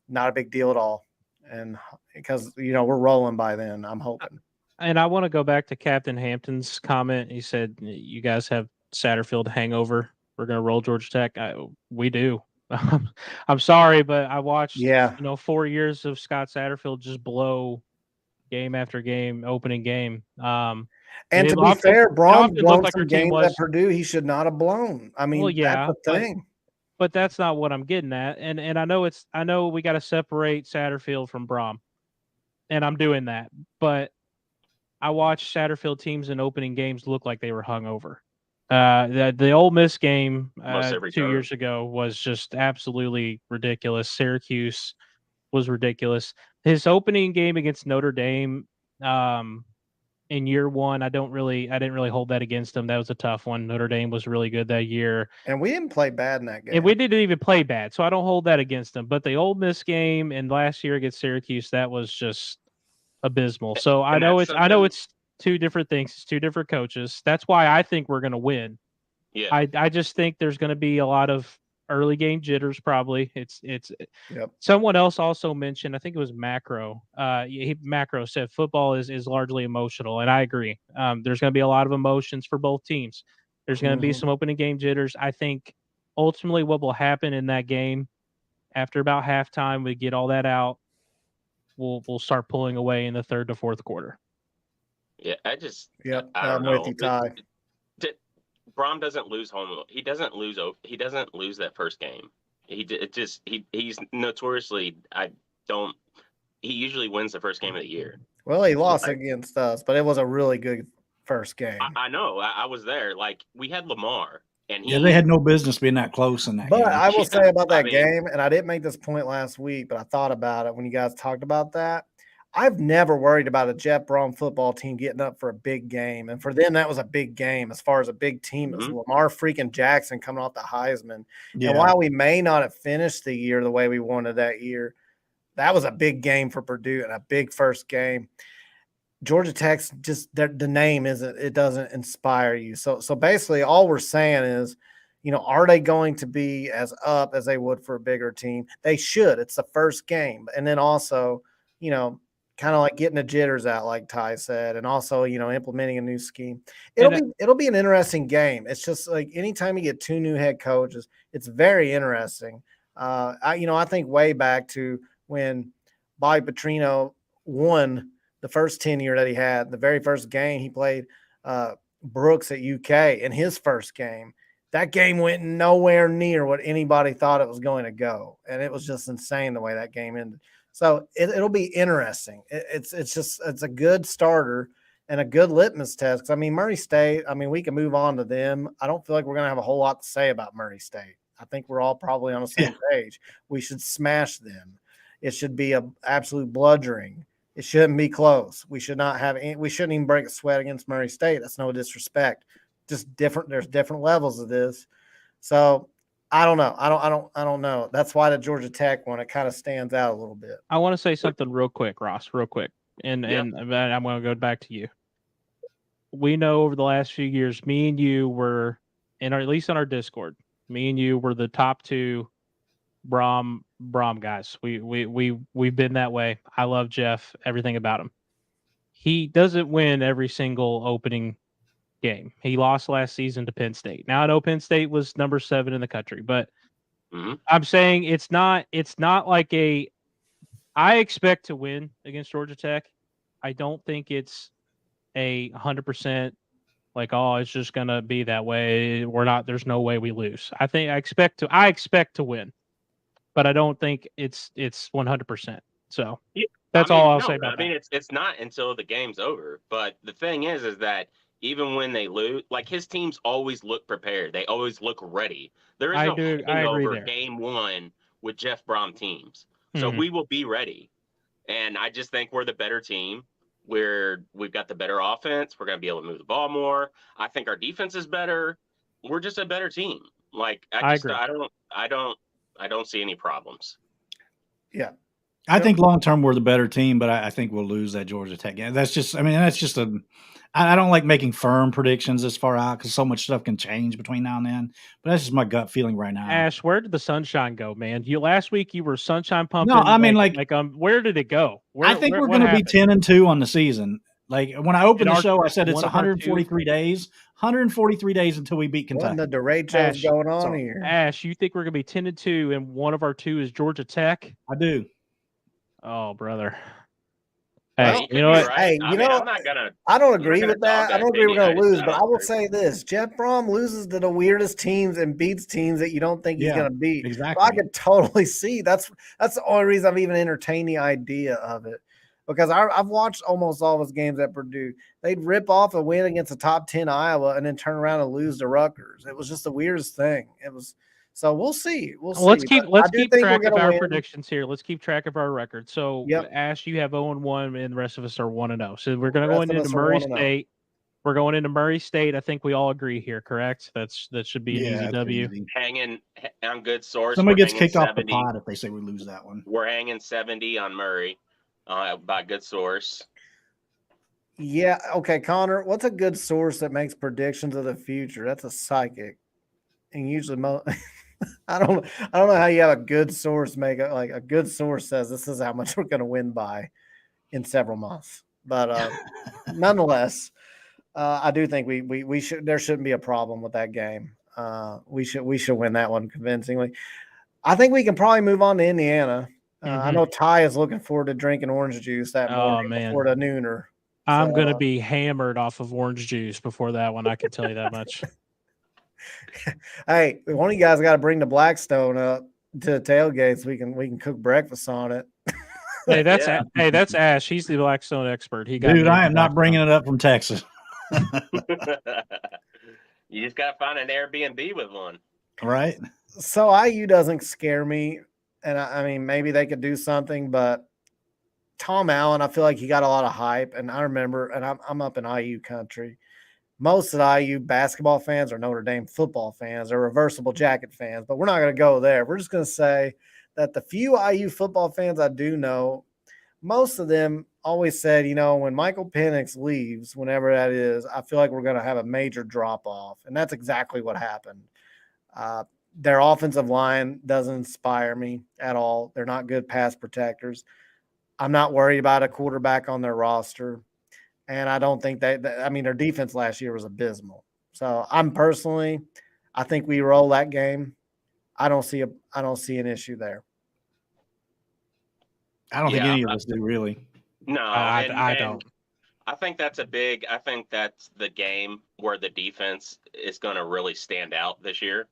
not a big deal at all. And because, we're rolling by then, I'm hoping. And I want to go back to Captain Hampton's comment. He said, you guys have Satterfield hangover. We're going to roll Georgia Tech. We do. I'm sorry, but I watched, 4 years of Scott Satterfield just blow game after game, opening game. And to be fair, Brohm blown some games at Purdue he should not have blown. I mean, that's the thing. But that's not what I'm getting at. And I know we got to separate Satterfield from Brohm. And I'm doing that. But I watched Satterfield teams in opening games look like they were hungover. The Ole Miss game 2 years ago was just absolutely ridiculous. Syracuse was ridiculous. His opening game against Notre Dame in year one, I didn't really hold that against him. That was a tough one. Notre Dame was really good that year. And we didn't play bad in that game. And we didn't even play bad, so I don't hold that against him. But the Ole Miss game and last year against Syracuse, that was just abysmal. So I know it's two different things. It's two different coaches. That's why I think we're going to win. Yeah. I just think there's going to be a lot of early game jitters. Probably Yep. Someone else also mentioned, I think it was Macro. Macro said football is largely emotional, and I agree. There's going to be a lot of emotions for both teams. There's going to be some opening game jitters. I think ultimately what will happen in that game after about halftime, we get all that out. We'll start pulling away in the third to fourth quarter. Yeah, I'm know. with you, Ty. Brohm doesn't lose home. He doesn't lose that first game. He's notoriously he usually wins the first game of the year. Well, he lost against us, but it was a really good first game. I know. I was there. Like, we had Lamar, and they had no business being that close in that game. But I will say about that game, and I didn't make this point last week, but I thought about it when you guys talked about that. I've never worried about a Jeff Brohm football team getting up for a big game. And for them, that was a big game as far as a big team. It was Lamar freaking Jackson coming off the Heisman. Yeah. And while we may not have finished the year the way we wanted that year, that was a big game for Purdue and a big first game. Georgia Tech's just the name doesn't inspire you. So basically all we're saying is, are they going to be as up as they would for a bigger team? They should. It's the first game. And then also, kind of like getting the jitters out, like Ty said, and also, implementing a new scheme. It'll be an interesting game. It's just like anytime you get two new head coaches, it's very interesting. I think way back to when Bobby Petrino won the first tenure that he had, the very first game he played Brooks at UK in his first game. That game went nowhere near what anybody thought it was going to go, and it was just insane the way that game ended. So it'll be interesting. It's a good starter and a good litmus test. I mean, Murray State, we can move on to them. I don't feel like we're going to have a whole lot to say about Murray State. I think we're all probably on the same page. We should smash them. It should be an absolute bludgeoning. It shouldn't be close. We shouldn't even break a sweat against Murray State. That's no disrespect. Just different. There's different levels of this. So I don't know. I don't know. That's why the Georgia Tech one, it kind of stands out a little bit. I want to say something real quick, Ross, real quick. And I'm going to go back to you. We know over the last few years, me and you were, at least on our Discord, me and you were the top two Brohm guys. We've been that way. I love Jeff, everything about him. He doesn't win every single opening game. He lost last season to Penn State. Now I know Penn State was number 7 in the country, but I'm saying it's not like I expect to win against Georgia Tech. I don't think it's a 100% like, it's just gonna be that way. There's no way we lose. I expect to win, but I don't think it's 100%. So that's all I'll say about that. It's not until the game's over. But the thing is that even when they lose, like, his teams always look prepared. They always look ready. There is no hangover game one with Jeff Brohm teams. So we will be ready. And I just think we're the better team. We've got the better offense. We're going to be able to move the ball more. I think our defense is better. We're just a better team. Like, I agree. I don't see any problems. Yeah. I think long term we're the better team, but I think we'll lose that Georgia Tech game. That's just, I don't like making firm predictions this far out because so much stuff can change between now and then. But that's just my gut feeling right now. Ash, where did the sunshine go, man? Last week you were sunshine pumping. No, I mean where did it go? I think we're going to be 10-2 on the season. Like when I opened the show, I said it's 143 days. 143 days until we beat Kentucky. What the derechos going on here? Ash, you think we're going to be 10-2 and one of our two is Georgia Tech? I do. Oh, brother. Well, hey, you know what? Right. Hey, I'm not gonna. I don't agree with that. I don't agree we're going to lose, I but I will say this: Jeff Brohm loses to the weirdest teams and beats teams that you don't think he's going to beat. Exactly. So I could totally see that's the only reason I've even entertained the idea of it. Because I've watched almost all of his games at Purdue. They'd rip off a win against a top 10 Iowa and then turn around and lose to Rutgers. It was just the weirdest thing. It was so we'll see. Let's keep track of our predictions here. Let's keep track of our record. So Ash, you have 0-1, and the rest of us are 1-0. So we're going to go into Murray State. We're going into Murray State. I think we all agree here, correct? That should be an easy W. Easy. Hanging on good source. Somebody gets kicked off the pod if they say we lose that one. We're hanging 70 on Murray. By good source. Yeah. Okay, Connor. What's a good source that makes predictions of the future? That's a psychic, and usually, I don't know how you have a good source make it like a good source says this is how much we're going to win by in several months. But nonetheless, I do think we should. There shouldn't be a problem with that game. We should win that one convincingly. I think we can probably move on to Indiana. I know Ty is looking forward to drinking orange juice that morning before the nooner. I'm going to be hammered off of orange juice before that one. I can tell you that much. Hey, one of you guys got to bring the Blackstone up to the tailgate so we can cook breakfast on it. Hey, that's Ash. He's the Blackstone expert. Dude, I am not bringing it up from Texas. You just got to find an Airbnb with one. Right. So IU doesn't scare me. And I mean, maybe they could do something, but Tom Allen, I feel like he got a lot of hype. And I remember, and I'm up in IU country. Most of the IU basketball fans are Notre Dame football fans or reversible jacket fans, but we're not going to go there. We're just going to say that the few IU football fans I do know, most of them always said, when Michael Penix leaves, whenever that is, I feel like we're going to have a major drop off. And that's exactly what happened. Their offensive line doesn't inspire me at all. They're not good pass protectors. I'm not worried about a quarterback on their roster. And I don't think their defense last year was abysmal. So I think we roll that game. I don't see an issue there. I don't think any of us do, really. No, I don't. I think that's the game where the defense is going to really stand out this year.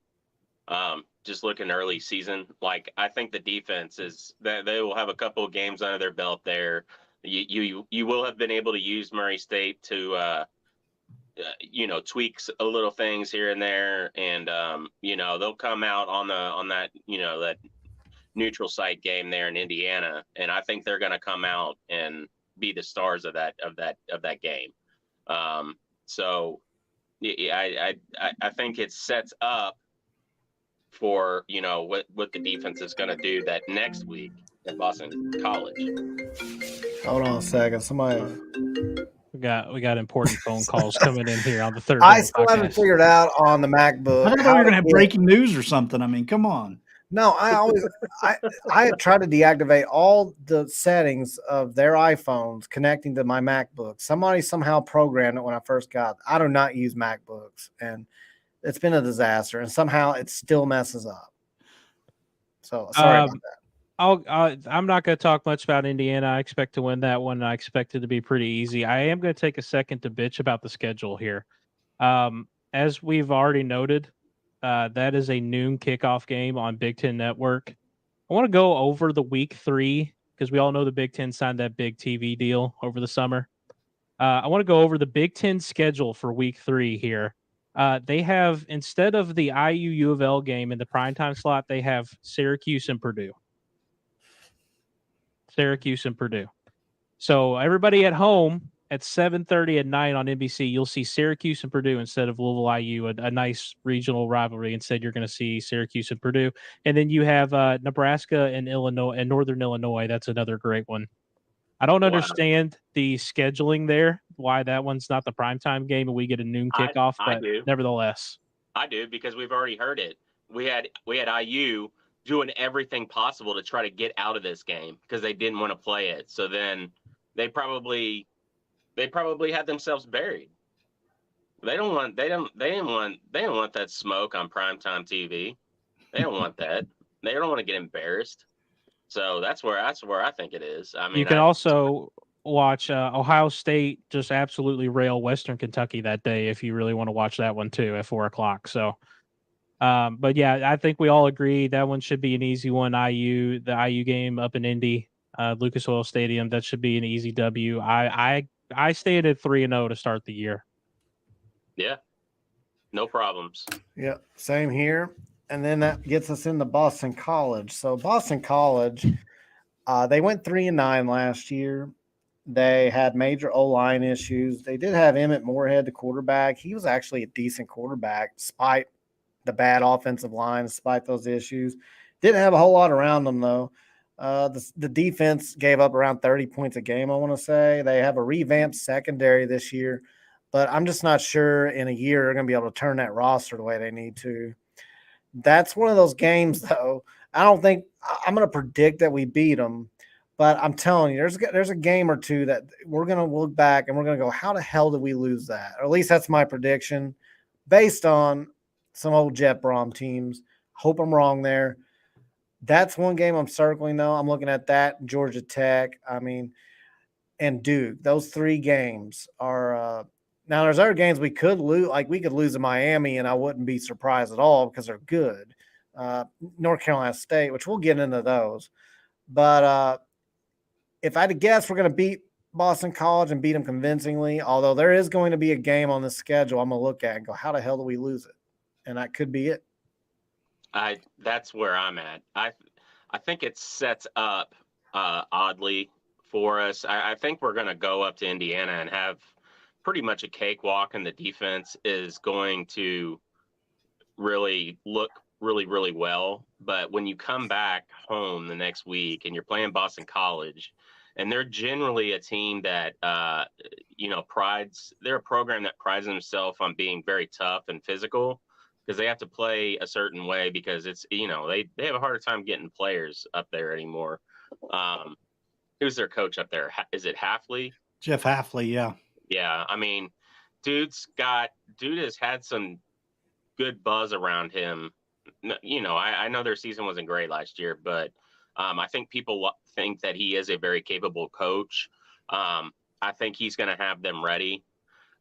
Just looking early season, I think the defense is that they will have a couple of games under their belt there. You will have been able to use Murray State to tweak a little things here and there, and they'll come out on that that neutral site game there in Indiana, and I think they're going to come out and be the stars of that game. So I think it sets up for what the defense is going to do that next week at Boston College. Hold on a second, somebody. We got important phone calls coming in here on the third. I still haven't figured out on the MacBook. I thought we were going to have breaking news or something. I mean, come on. No, I have tried to deactivate all the settings of their iPhones connecting to my MacBook. Somebody somehow programmed it when I first got it. I do not use MacBooks, and it's been a disaster, and somehow it still messes up. So sorry about that. I'm not going to talk much about Indiana. I expect to win that one. I expect it to be pretty easy. I am going to take a second to bitch about the schedule here. As we've already noted, that is a noon kickoff game on Big Ten Network. I want to go over the week 3 because we all know the Big Ten signed that big TV deal over the summer. I want to go over the Big Ten schedule for week 3 here. They have, instead of the IU U of L game in the primetime slot, they have Syracuse and Purdue. So everybody at home, at 7:30 at night on NBC, you'll see Syracuse and Purdue instead of Louisville IU, a nice regional rivalry. Instead, you're going to see Syracuse and Purdue, and then you have Nebraska and Illinois and Northern Illinois. That's another great one. I don't understand the scheduling there, why that one's not the primetime game and we get a noon kickoff, but nevertheless. I do, because we've already heard it. We had IU doing everything possible to try to get out of this game because they didn't want to play it. So then they probably had themselves buried. They didn't want that smoke on primetime TV. They don't want that. They don't want to get embarrassed. So that's where I think it is. I mean, you can also watch Ohio State just absolutely rail Western Kentucky that day if you really want to watch that one too at 4:00. So, but yeah, I think we all agree that one should be an easy one. The IU game up in Indy, Lucas Oil Stadium, that should be an easy W. I stayed at 3-0 to start the year. Yeah, no problems. Yeah, same here. And then that gets us into Boston College. So Boston College, they went 3-9 last year. They had major O-line issues. They did have Emmett Moorhead, the quarterback. He was actually a decent quarterback, despite the bad offensive line, despite those issues. Didn't have a whole lot around them, though. The defense gave up around 30 points a game, I want to say. They have a revamped secondary this year, but I'm just not sure in a year they're going to be able to turn that roster the way they need to. That's one of those games, though. I don't think I'm going to predict that we beat them, but I'm telling you, there's a game or two that we're going to look back and we're going to go, how the hell did we lose that? Or at least that's my prediction based on some old Jeff Brohm teams. Hope I'm wrong there. That's one game I'm circling, though. I'm looking at that, Georgia Tech, and Duke. Those 3 games are now, there's other games we could lose, like we could lose to Miami, and I wouldn't be surprised at all because they're good. North Carolina State, which we'll get into those. But if I had to guess, we're going to beat Boston College and beat them convincingly, although there is going to be a game on the schedule I'm going to look at and go, how the hell do we lose it? And that could be it. That's where I'm at. I think it sets up oddly for us. I think we're going to go up to Indiana and have pretty much a cakewalk, and the defense is going to really look really, really well. But when you come back home the next week and you're playing Boston College, and they're generally a team that, they're a program that prides themselves on being very tough and physical because they have to play a certain way because it's, they have a harder time getting players up there anymore. Who's their coach up there? Is it Hafley? Jeff Hafley, yeah. Yeah, I mean, dude has had some good buzz around him. I know their season wasn't great last year, but I think people think that he is a very capable coach. I think he's going to have them ready.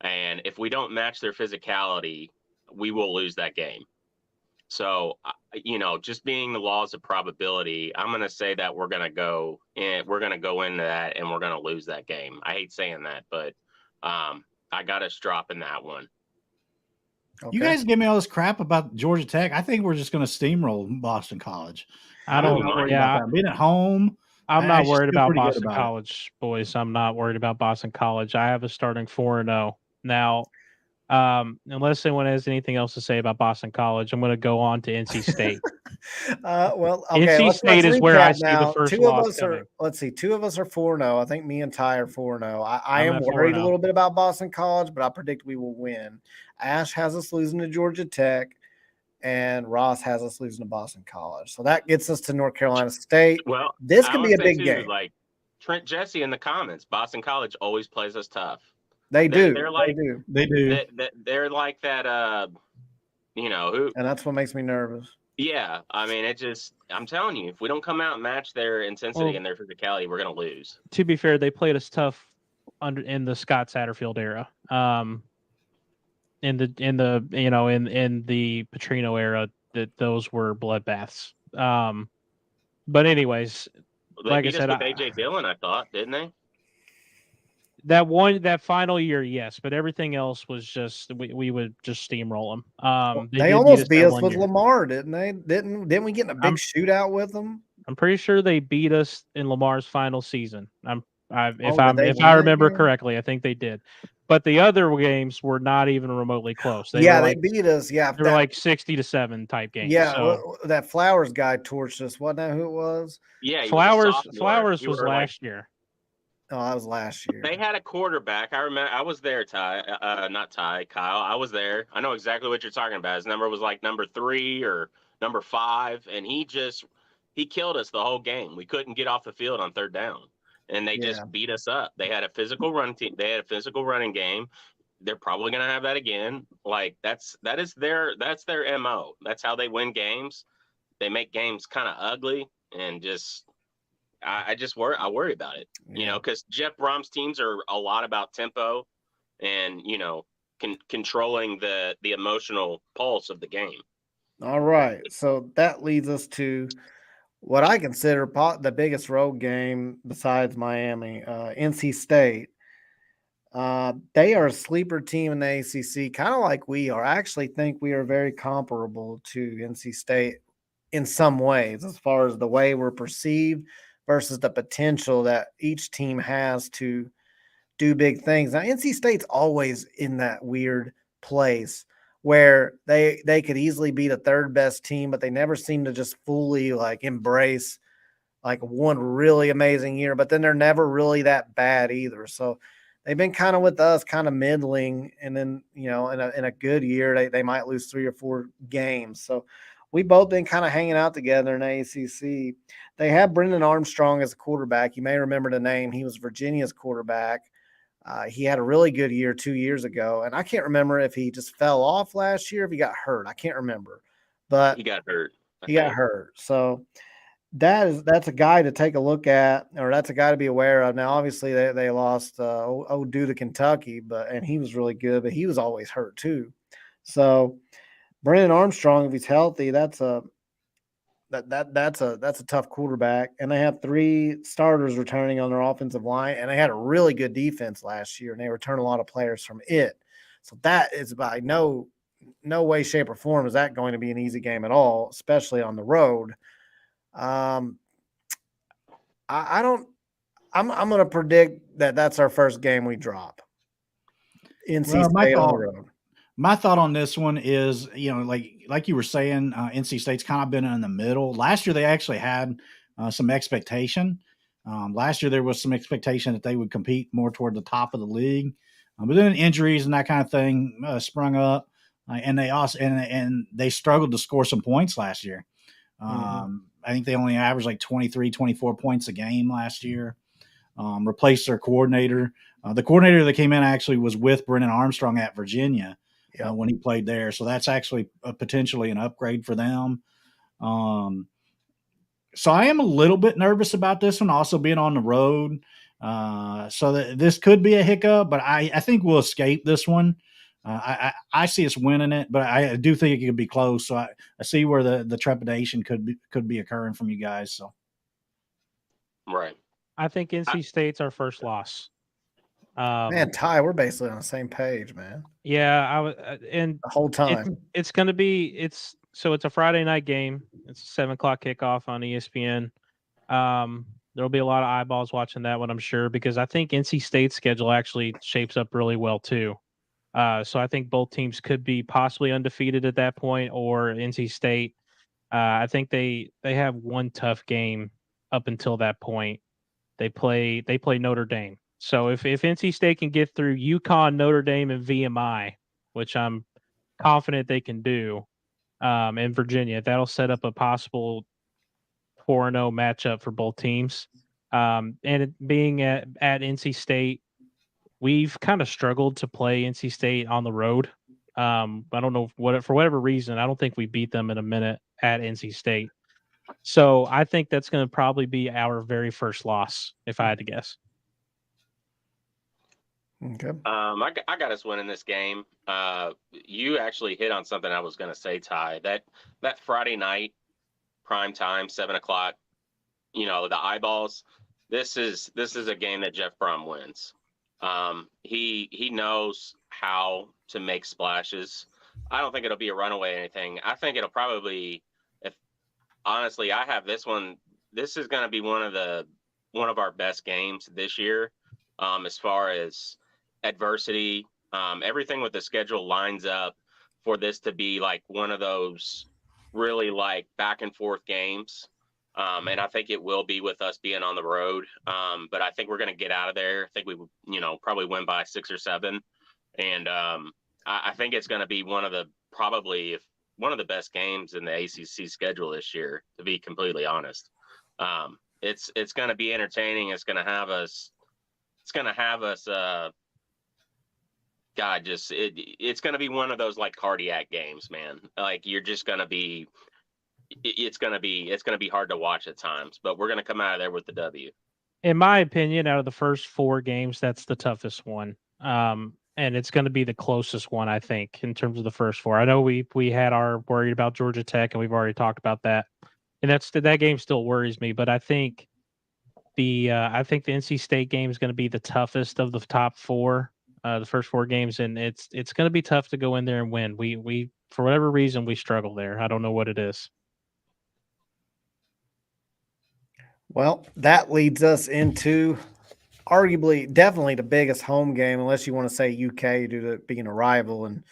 And if we don't match their physicality, we will lose that game. So, just being the laws of probability, I'm going to say that we're going to go into that and we're going to lose that game. I hate saying that, but I got us dropping that one. Okay. You guys give me all this crap about Georgia Tech. I think we're just going to steamroll Boston College. I don't know. Yeah, being at home. I'm not worried about Boston College, boys. I'm not worried about Boston College. I have a starting 4-0 now. Unless anyone has anything else to say about Boston College, I'm going to go on to NC State. NC State is where I see the first loss coming. Let's see. 2 of us are 4-0. I think me and Ty are 4-0. I am worried a little bit about Boston College, but I predict we will win. Ash has us losing to Georgia Tech, and Ross has us losing to Boston College. So that gets us to North Carolina State. Well, this could be a big game. Like Trent Jesse in the comments, Boston College always plays us tough. They do. They do. They're like that, who. And that's what makes me nervous. Yeah. I mean, I'm telling you, if we don't come out and match their intensity and their physicality, we're going to lose. To be fair, they played us tough in the Scott Satterfield era. In the Petrino era, that those were bloodbaths. But anyways, like I said, with AJ Dillon, I thought, didn't they? That final year, yes, but everything else was just we would just steamroll them. They almost beat us with Lamar, didn't they? Didn't we get in a big shootout with them? I'm pretty sure they beat us in Lamar's final season. I'm If did they I win that remember game? correctly, I think they did. But the other games were not even remotely close. They Yeah, were they like beat us. Yeah, they were like 60-7 type games. yeah. So That Flowers guy torched us. Wasn't that who it was? Yeah, he was a sophomore. Flowers You was were like, last year. Oh, that was last year. they had a quarterback. I remember. I was there, Ty. Not Ty. Kyle. I was there. I know exactly what you're talking about. His number was like number 3 or number 5, and he killed us the whole game. We couldn't get off the field on third down, and they Yeah. just beat us up. They had a physical run team. They had a physical running game. They're probably going to have that again. Like that's their MO. That's how they win games. They make games kind of ugly, and just I worry about it, because Jeff Brom's teams are a lot about tempo and, controlling the emotional pulse of the game. All right. So that leads us to what I consider the biggest road game besides Miami, NC State. They are a sleeper team in the ACC, kind of like we are. I actually think we are very comparable to NC State in some ways, as far as the way we're perceived versus the potential that each team has to do big things. Now, NC State's always in that weird place where they could easily be the third best team, but they never seem to just fully like embrace like one really amazing year, but then they're never really that bad either. So they've been kind of with us, kind of middling, and then in a good year they might lose 3 or 4 games. So we both been kind of hanging out together in ACC. They have Brendan Armstrong as a quarterback. You may remember the name. He was Virginia's quarterback. He had a really good year 2 years ago, and I can't remember if he just fell off last year, if he got hurt. I can't remember, but He got hurt. He got hurt. So that's a guy to take a look at, or that's a guy to be aware of. Now, obviously, they lost due to Kentucky, and he was really good, but he was always hurt too. So Brendan Armstrong, if he's healthy, that's a tough quarterback. And they have 3 starters returning on their offensive line, and they had a really good defense last year, and they returned a lot of players from it. So that is by no way, shape, or form is that going to be an easy game at all, especially on the road. I'm going to predict that that's our first game we drop. NC State on the road. My thought on this one is, like you were saying, NC State's kind of been in the middle. Last year, they actually had some expectation. Last year, there was some expectation that they would compete more toward the top of the league. But then injuries and that kind of thing sprung up. And they also and they struggled to score some points last year. I think they only averaged like 23, 24 points a game last year. Replaced their coordinator. The coordinator that came in actually was with Brendan Armstrong at Virginia. When he played there. So that's actually potentially an upgrade for them. So I am a little bit nervous about this one, also being on the road. So this could be a hiccup, but I think we'll escape this one. I see us winning it, but I do think it could be close. So I see where the trepidation could be occurring from you guys. So, right. I think NC State's our first loss. Man, Ty, we're basically on the same page, man. Yeah, I was, and the whole time it's going to be it's a Friday night game. It's a 7:00 kickoff on ESPN. There'll be a lot of eyeballs watching that one, I'm sure, because I think NC State's schedule actually shapes up really well too. So I think both teams could be possibly undefeated at that point, or NC State. I think they have one tough game up until that point. They play Notre Dame. So if NC State can get through UConn, Notre Dame, and VMI, which I'm confident they can do, in Virginia, that'll set up a possible 4-0 matchup for both teams. And it being at NC State, we've kind of struggled to play NC State on the road. I don't know for whatever reason, I don't think we beat them in a minute at NC State. So I think that's going to probably be our very first loss, if I had to guess. Okay. I got us winning this game. You actually hit on something I was going to say, Ty. That Friday night, prime time, 7:00. The eyeballs. This is a game that Jeff Brohm wins. He knows how to make splashes. I don't think it'll be a runaway or anything. I think it'll probably, honestly, I have this one. This is going to be one of the one of our best games this year, as far as adversity. Everything with the schedule lines up for this to be like one of those really like back and forth games. And I think it will be with us being on the road. But I think we're going to get out of there. I think we, probably win by 6 or 7. And I think it's going to be one of the best games in the ACC schedule this year, to be completely honest. It's going to be entertaining. It's going to have us. God, it's going to be one of those like cardiac games, man. Like you're just going to be. It's going to be hard to watch at times, but we're going to come out of there with the W. In my opinion, out of the first 4 games, that's the toughest one. And it's going to be the closest one, I think, in terms of the first 4. I know we had our worried about Georgia Tech, and we've already talked about that. And that game still worries me, but I think the NC State game is going to be the toughest of the top 4, the first 4 games, and it's going to be tough to go in there and win. We for whatever reason we struggle there. I don't know what it is. Well, that leads us into definitely the biggest home game, unless you want to say UK due to being a rival, and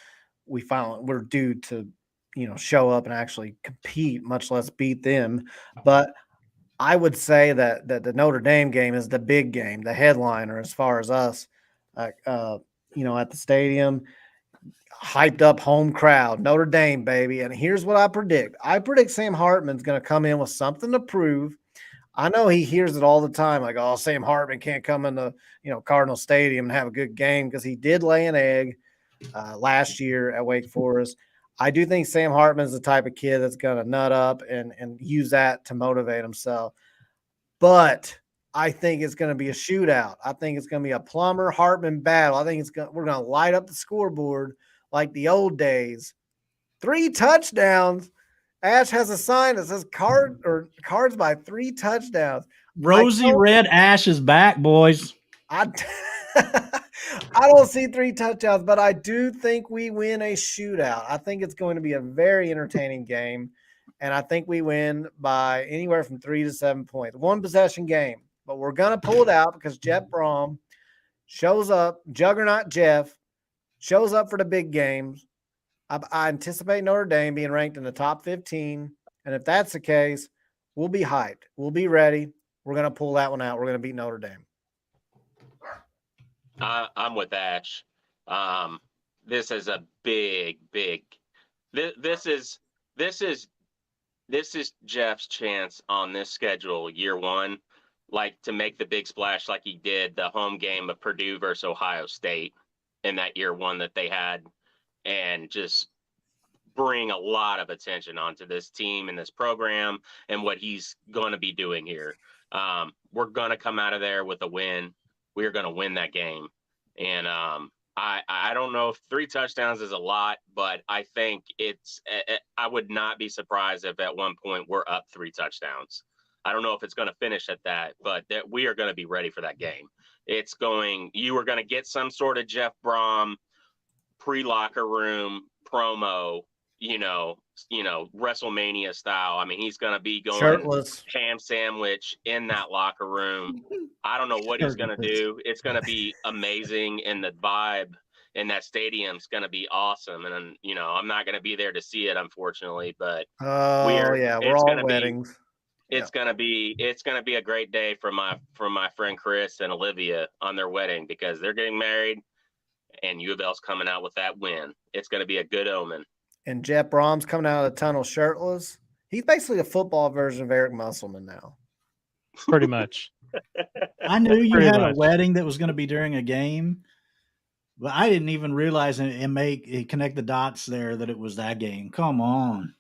we're due to show up and actually compete, much less beat them. But I would say that the Notre Dame game is the big game, the headliner as far as us, at the stadium. Hyped up home crowd, Notre Dame, baby. And here's what I predict. I predict Sam Hartman's going to come in with something to prove. I know he hears it all the time, like, oh, Sam Hartman can't come into, Cardinal Stadium and have a good game, because he did lay an egg last year at Wake Forest. I do think Sam Hartman's the type of kid that's going to nut up and use that to motivate himself. But I think it's going to be a shootout. I think it's going to be a Plummer-Hartman battle. I think we're going to light up the scoreboard like the old days. 3 touchdowns. Ash has a sign that says cards by 3 touchdowns. Rosy red Ash is back, boys. I don't see 3 touchdowns, but I do think we win a shootout. I think it's going to be a very entertaining game, and I think we win by anywhere from 3 to 7 points. 1 possession game, but we're going to pull it out because Jeff Brohm shows up, Juggernaut Jeff shows up for the big games. I anticipate Notre Dame being ranked in the top 15, and if that's the case, we'll be hyped. We'll be ready. We're going to pull that one out. We're going to beat Notre Dame. I'm with Ash. This is a big. This is Jeff's chance on this schedule, year 1, like to make the big splash, like he did the home game of Purdue versus Ohio State in that year 1 that they had, and just bring a lot of attention onto this team and this program and what he's going to be doing here. We're going to come out of there with a win. We're going to win that game. And I don't know if 3 touchdowns is a lot, but I think I would not be surprised if at one point we're up 3 touchdowns. I don't know if it's going to finish at that, but that we are going to be ready for that game. You are going to get some sort of Jeff Brohm pre-locker room promo, WrestleMania style. I mean, he's going to be going Shirtless. ham sandwich in that locker room. I don't know what he's going to do. It's going to be amazing, and the vibe in that stadium is going to be awesome. And I'm not going to be there to see it, unfortunately, but we're all weddings. It's going to be a great day for my friend Chris and Olivia on their wedding, because they're getting married and U of L's coming out with that win. It's going to be a good omen. And Jeff Brohm's coming out of the tunnel shirtless. He's basically a football version of Eric Musselman now. Pretty much. I knew you had a wedding that was going to be during a game, but I didn't even realize and connect the dots there that it was that game. Come on.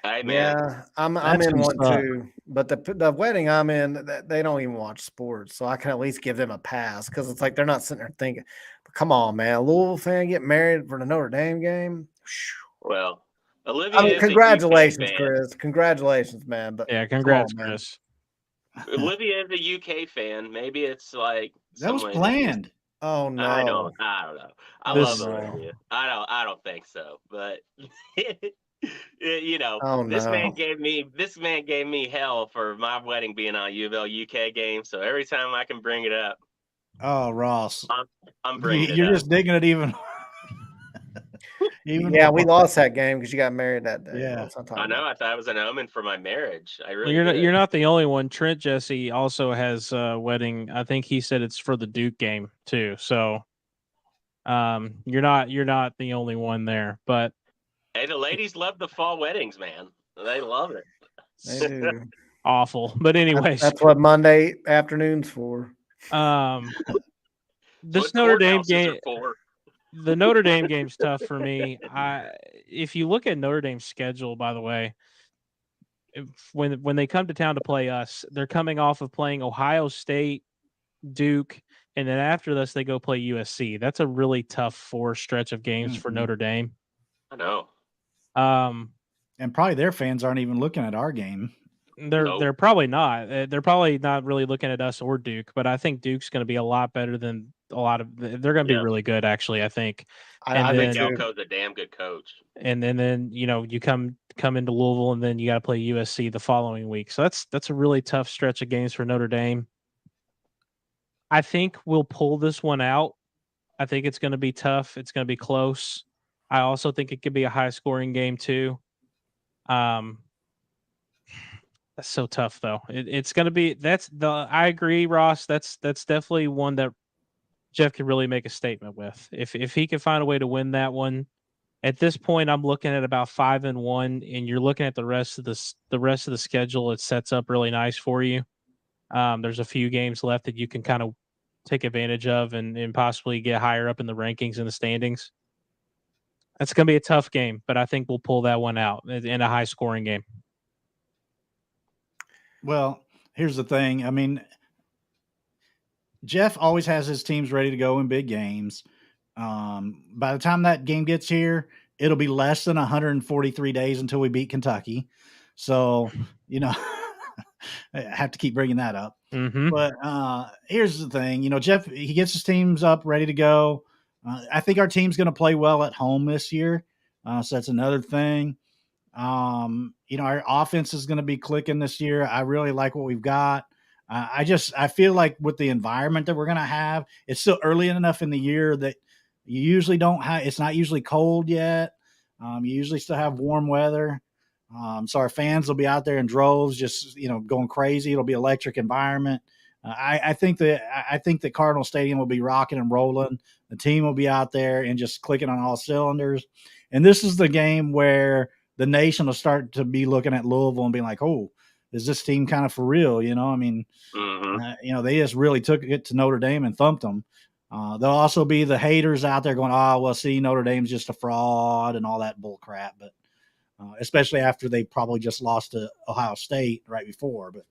Hey, man. Yeah, I'm in one too. But the wedding I'm in, they don't even watch sports, so I can at least give them a pass, because it's like they're not sitting there thinking, but come on, man, a Louisville fan get married for the Notre Dame game? Well, Olivia, congratulations, Chris. Congratulations, man. But yeah, congrats, Chris. Olivia is a UK fan. Maybe it's like that was planned. Oh no, I don't know. I love Olivia. I don't think so, but Oh, this no. man gave me hell for my wedding being on U of L UK game. So every time I can bring it up, Oh, Ross, I'm bringing it you're up. just digging it even. Yeah, we more. lost that game because you got married that day. Yeah. Let's not talk I know. about I thought it was an omen for my marriage. I really Well, did. you're not the only one. Trent Jesse also has a wedding. I think he said it's for the Duke game too. So you're not the only one there. But Hey, the ladies love the fall weddings, man. They love it. They do. awful. But anyways, That's what Monday afternoon's for. um It's what this Notre Dame courthouses game, are for. the Notre Dame game's tough for me. If you look at Notre Dame's schedule, by the way, when they come to town to play us, they're coming off of playing Ohio State, Duke, and then after this they go play USC. That's a really tough stretch of games for Notre Dame. I know. And probably their fans aren't even looking at our game. They're probably not. They're probably not really looking at us or Duke, but I think Duke's going to be a lot better than a lot of. They're going to be really good, actually. I think. I think think Elko's a damn good coach. And then you come into Louisville, and then you got to play USC the following week. So that's a really tough stretch of games for Notre Dame. I think we'll pull this one out. I think it's going to be tough. It's going to be close. I also think it could be a high scoring game too. That's so tough though. It's going to be I agree, Ross. That's definitely one that Jeff could really make a statement with. If he can find a way to win that one. At this point, I'm looking at about 5-1, and you're looking at the rest of the schedule. It sets up really nice for you. There's a few games left that you can kind of take advantage of and possibly get higher up in the rankings and the standings. That's going to be a tough game, but I think we'll pull that one out in a high scoring game. Well, here's the thing. I mean, Jeff always has his teams ready to go in big games. By the time that game gets here, it'll be less than 143 days until we beat Kentucky. So, I have to keep bringing that up. Mm-hmm. But here's the thing. Jeff, he gets his teams up, ready to go. I think our team's going to play well at home this year. So that's another thing. Our offense is going to be clicking this year. I really like what we've got. I feel like with the environment that we're going to have, it's still early enough in the year that you usually don't have, it's not usually cold yet. You usually still have warm weather. So our fans will be out there in droves, just, going crazy. It'll be electric environment. I think that Cardinal Stadium will be rocking and rolling. The team will be out there and just clicking on all cylinders. And this is the game where the nation will start to be looking at Louisville and being like, oh, is this team kind of for real? I mean, they just really took it to Notre Dame and thumped them. There'll also be the haters out there going, oh, well, see, Notre Dame's just a fraud and all that bull crap. But especially after they probably just lost to Ohio State right before. But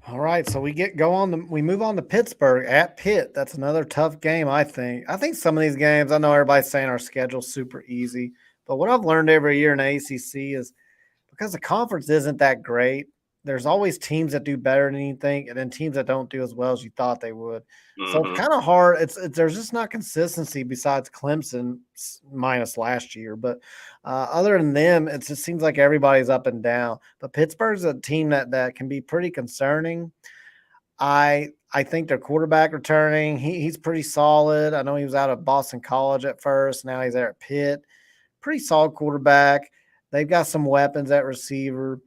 all right, so we move on to Pittsburgh at Pitt. That's another tough game, I think. I think some of these games, I know everybody's saying our schedule's super easy, but what I've learned every year in the ACC is because the conference isn't that great, there's always teams that do better than you think, and then teams that don't do as well as you thought they would. So it's kind of hard. There's just not consistency besides Clemson minus last year. But other than them, it just seems like everybody's up and down. But Pittsburgh's a team that can be pretty concerning. I think their quarterback returning, he's pretty solid. I know he was out of Boston College at first. Now he's there at Pitt. Pretty solid quarterback. They've got some weapons at receiver.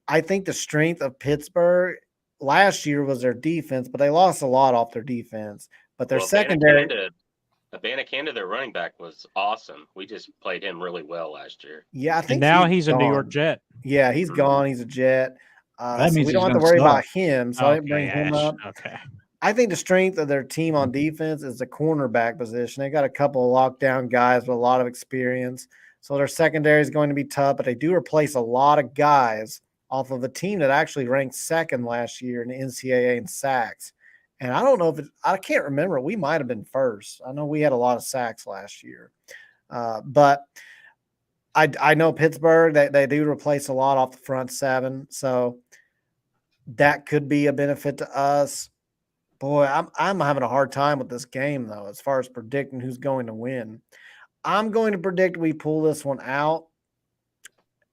I think the strength of Pittsburgh last year was their defense, but they lost a lot off their defense. But their secondary – Abanikanda, their running back, was awesome. We just played him really well last year. Yeah, I think and now he's a New York Jet. Yeah, he's gone. He's a Jet. That means we don't have to worry about him, so I didn't bring him up. Okay. I think the strength of their team on defense is the cornerback position. They got a couple of lockdown guys with a lot of experience. So their secondary is going to be tough, but they do replace a lot of guys off of a team that actually ranked second last year in the NCAA in sacks. And I don't know I can't remember. We might have been first. I know we had a lot of sacks last year. But I know Pittsburgh, they do replace a lot off the front seven. So that could be a benefit to us. Boy, I'm having a hard time with this game, though, as far as predicting who's going to win. I'm going to predict we pull this one out,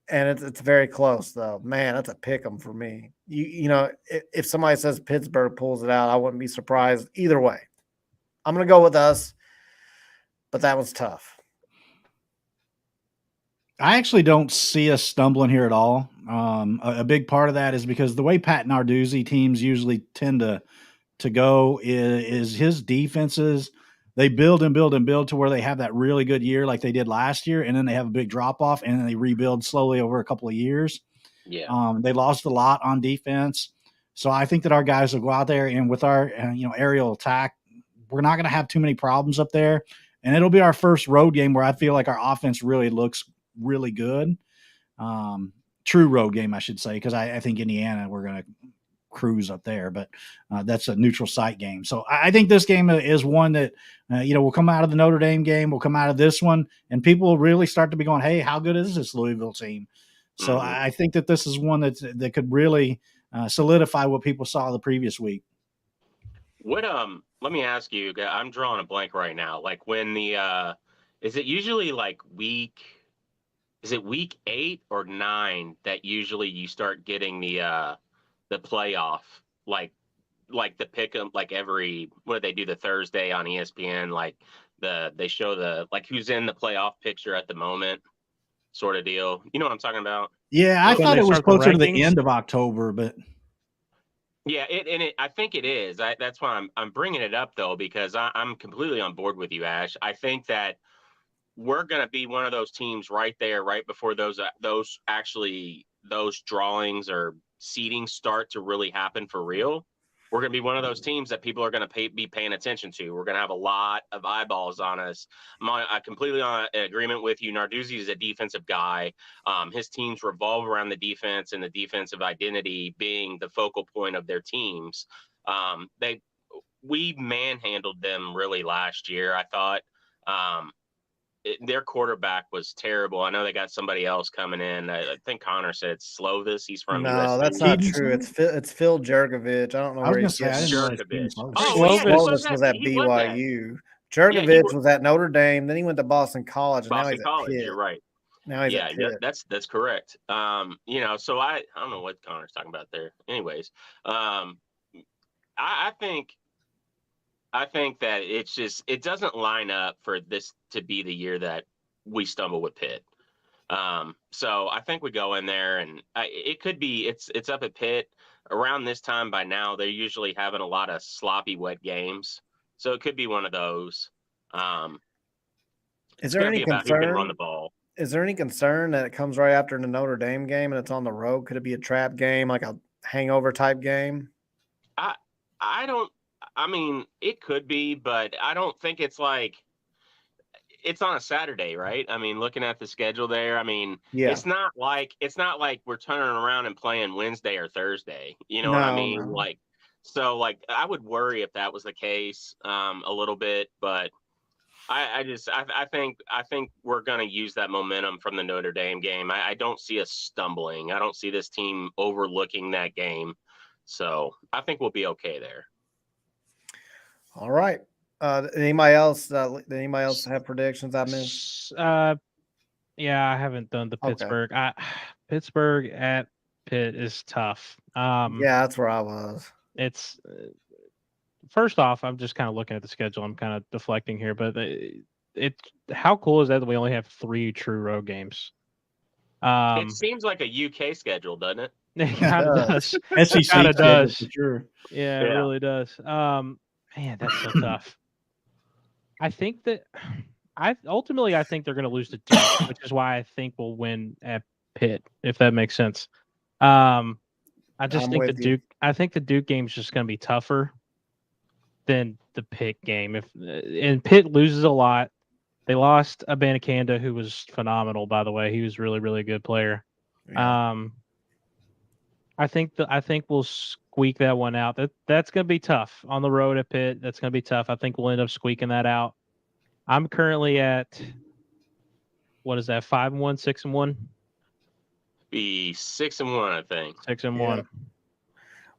and it's very close though. Man, that's a pick 'em for me. You know, if somebody says Pittsburgh pulls it out, I wouldn't be surprised either way. I'm going to go with us, but that was tough. I actually don't see us stumbling here at all. A big part of that is because the way Pat Narduzzi teams usually tend to go is his defenses. They build and build and build to where they have that really good year like they did last year, and then they have a big drop off, and then they rebuild slowly over a couple of years. Yeah. They lost a lot on defense, so I think that our guys will go out there and with our aerial attack, we're not going to have too many problems up there, and it'll be our first road game where I feel like our offense really looks really good. True road game, I should say, because I think Indiana we're going to cruise up there, but that's a neutral site game. So I think this game is one that we'll come out of the Notre Dame game, we'll come out of this one, and people will really start to be going, hey, how good is this Louisville team? So I think that this is one that could really solidify what people saw the previous week. What let me ask you, I'm drawing a blank right now. Like when the is it usually like week 8 or 9 that usually you start getting the playoff, like the pick 'em, like every, what do they do, the Thursday on ESPN, like they show the, like, who's in the playoff picture at the moment sort of deal. You know what I'm talking about? Yeah, I When thought they it was start the closer to the rankings? end of October, but Yeah, I think it is. That's why I'm bringing it up though, because I'm completely on board with you, Ash. I think that we're going to be one of those teams right there, right before those drawings or seeding start to really happen for real. We're going to be one of those teams that people are going to be paying attention to. We're going to have a lot of eyeballs on us. I'm completely on agreement with you. Narduzzi is a defensive guy. His teams revolve around the defense and the defensive identity being the focal point of their teams. We manhandled them really last year, I thought. Their quarterback was terrible. I know they got somebody else coming in. I think Connor said Slovis. He's from No, USC. that's not true. It's Phil Jurgovich. I don't know I was where going to he's say, I getting. didn't realize Jurkovich. Slovis. Oh, well, yeah, Slovis was at he was at. BYU. Jurgovich was at Notre Dame. Then he went to Boston College, and now Boston he's College. at Pitt. You're right. Now he's at Pitt. That's correct. So I don't know what Connor's talking about there. Anyways, I think that it doesn't line up for this to be the year that we stumble with Pitt. So I think we go in there, and it could be it's up at Pitt around this time. By now they're usually having a lot of sloppy wet games, so it could be one of those. Is there any about who can run the concern? ball. Is there any concern that it comes right after the Notre Dame game and it's on the road? Could it be a trap game, like a hangover type game? I don't. I mean, it could be, but I don't think it's like it's on a Saturday, right? I mean, looking at the schedule there, I mean, Yeah. it's not like we're turning around and playing Wednesday or Thursday. You know what I mean? No. Like, so like I would worry if that was the case a little bit, but I think we're going to use that momentum from the Notre Dame game. I don't see us stumbling. I don't see this team overlooking that game. So I think we'll be okay there. All right. Anybody else have predictions I missed? Yeah, I haven't done the Okay. Pittsburgh. Pittsburgh at Pitt is tough. Yeah, that's where I was. It's first off, I'm just kind of looking at the schedule. I'm kind of deflecting here, but how cool is that we only have 3 true road games? It seems like a UK schedule, doesn't it? It kind of does. SEC Kinda does. for sure. Yeah, it really does. Man, that's so tough. I think that I think they're going to lose to Duke, which is why I think we'll win at Pitt, if that makes sense. I just think the Duke game is just going to be tougher than the Pitt game. And Pitt loses a lot. They lost Abanikanda, who was phenomenal, by the way. He was really, really good player. Yeah. I think we'll squeak that one out. That's going to be tough on the road at Pitt. That's going to be tough. I think we'll end up squeaking that out. I'm currently at, what is that, 5-1, 6-1? Be 6-1, I think. 6-1.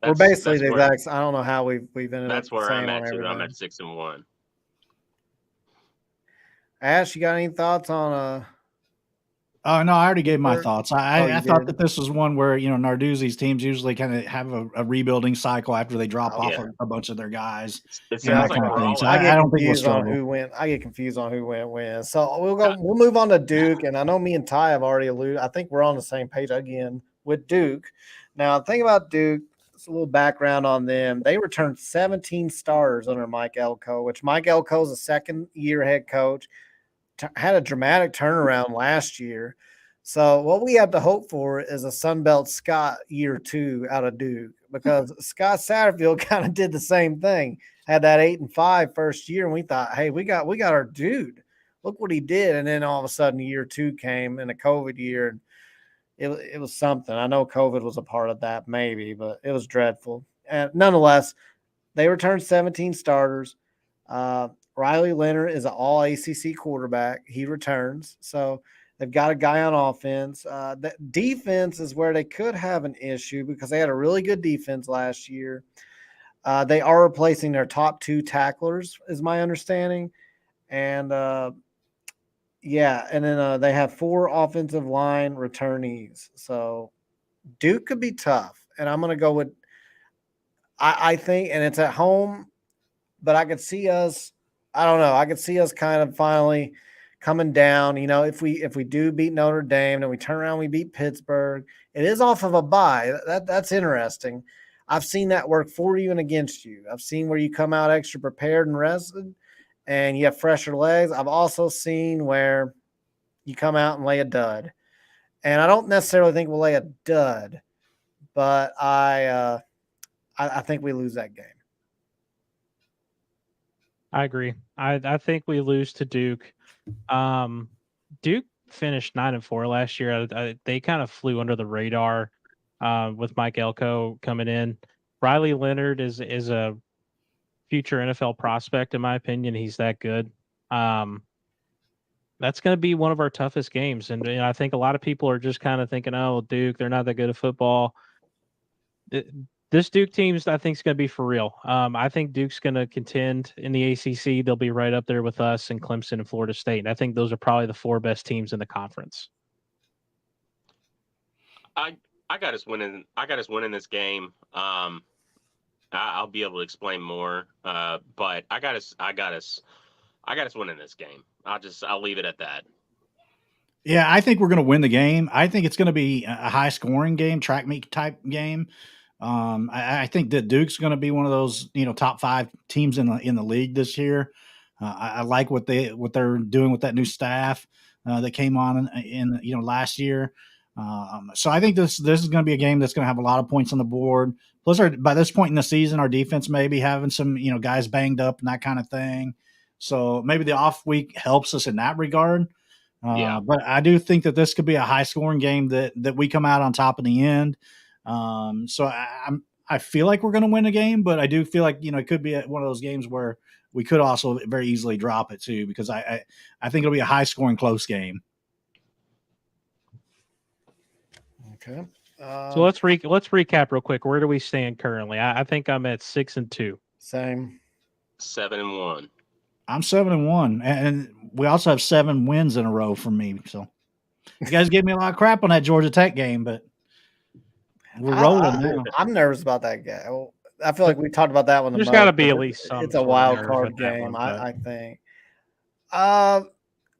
We're basically the exact. I don't know how we've ended up. That's where I'm at too. I'm everybody. at 6-1. Ash, you got any thoughts on Oh no, I already gave my Pittsburgh? thoughts. Oh, I you thought did? that this was one where Narduzzi's teams usually kind of have a rebuilding cycle after they drop off Yeah. a bunch of their guys It and that sounds like kind we're of thing. all So I get I don't think we'll confused on struggle. who went. I get confused on who went when. So we'll move on to Duke, and I know me and Ty have already alluded. I think we're on the same page again with Duke. Now, the thing about Duke, just a little background on them. They returned 17 starters under Mike Elko, which Mike Elko is a second-year head coach. Had a dramatic turnaround last year. So what we have to hope for is a Sunbelt Scott year 2 out of Duke, because Scott Satterfield kind of did the same thing. Had that 8-5 first year, and we thought, hey, we got our dude. Look what he did. And then all of a sudden year 2 came in a COVID year, and it was something. I know COVID was a part of that maybe, but it was dreadful. And nonetheless, they returned 17 starters. Riley Leonard is an all ACC quarterback. He returns. So they've got a guy on offense. The defense is where they could have an issue because they had a really good defense last year. They are replacing their top 2 tacklers, is my understanding. And and then they have 4 offensive line returnees. So Duke could be tough. And I'm going to go with, I think, and it's at home, but I could see us. I don't know. I could see us kind of finally coming down. If we do beat Notre Dame, then we turn around, we beat Pittsburgh. It is off of a bye. That's interesting. I've seen that work for you and against you. I've seen where you come out extra prepared and rested, and you have fresher legs. I've also seen where you come out and lay a dud, and I don't necessarily think we'll lay a dud, but I think we lose that game. I agree. I think we lose to Duke. Duke finished 9-4 last year. They kind of flew under the radar with Mike Elko coming in. Riley Leonard is a future NFL prospect, in my opinion. He's that good. That's going to be one of our toughest games, and I think a lot of people are just kind of thinking, "Oh, Duke, they're not that good at football." This Duke team, I think, is going to be for real. I think Duke's going to contend in the ACC. They'll be right up there with us and Clemson and Florida State. And I think those are probably the 4 best teams in the conference. I got us winning. I got us winning this game. I'll be able to explain more. But I got us winning this game. I'll leave it at that. Yeah, I think we're going to win the game. I think it's going to be a high scoring game, track meet type game. I think that Duke's going to be one of those top 5 teams in the league this year. I like what they're doing with that new staff that came on in last year. So I think this is going to be a game that's going to have a lot of points on the board. Plus, by this point in the season, our defense may be having some guys banged up and that kind of thing. So maybe the off week helps us in that regard. But I do think that this could be a high scoring game that we come out on top in the end. So I feel like we're going to win a game, but I do feel like it could be one of those games where we could also very easily drop it too, because I think it'll be a high scoring close game. Okay. So let's recap real quick. Where do we stand currently? I think I'm at 6-2. Same. 7-1. I'm 7-1, and we also have 7 wins in a row from me. So you guys gave me a lot of crap on that Georgia Tech game, but we're rolling now. I'm nervous about that game. I feel like we talked about that one. There's got to be at least some. It's a wild card game, I think. All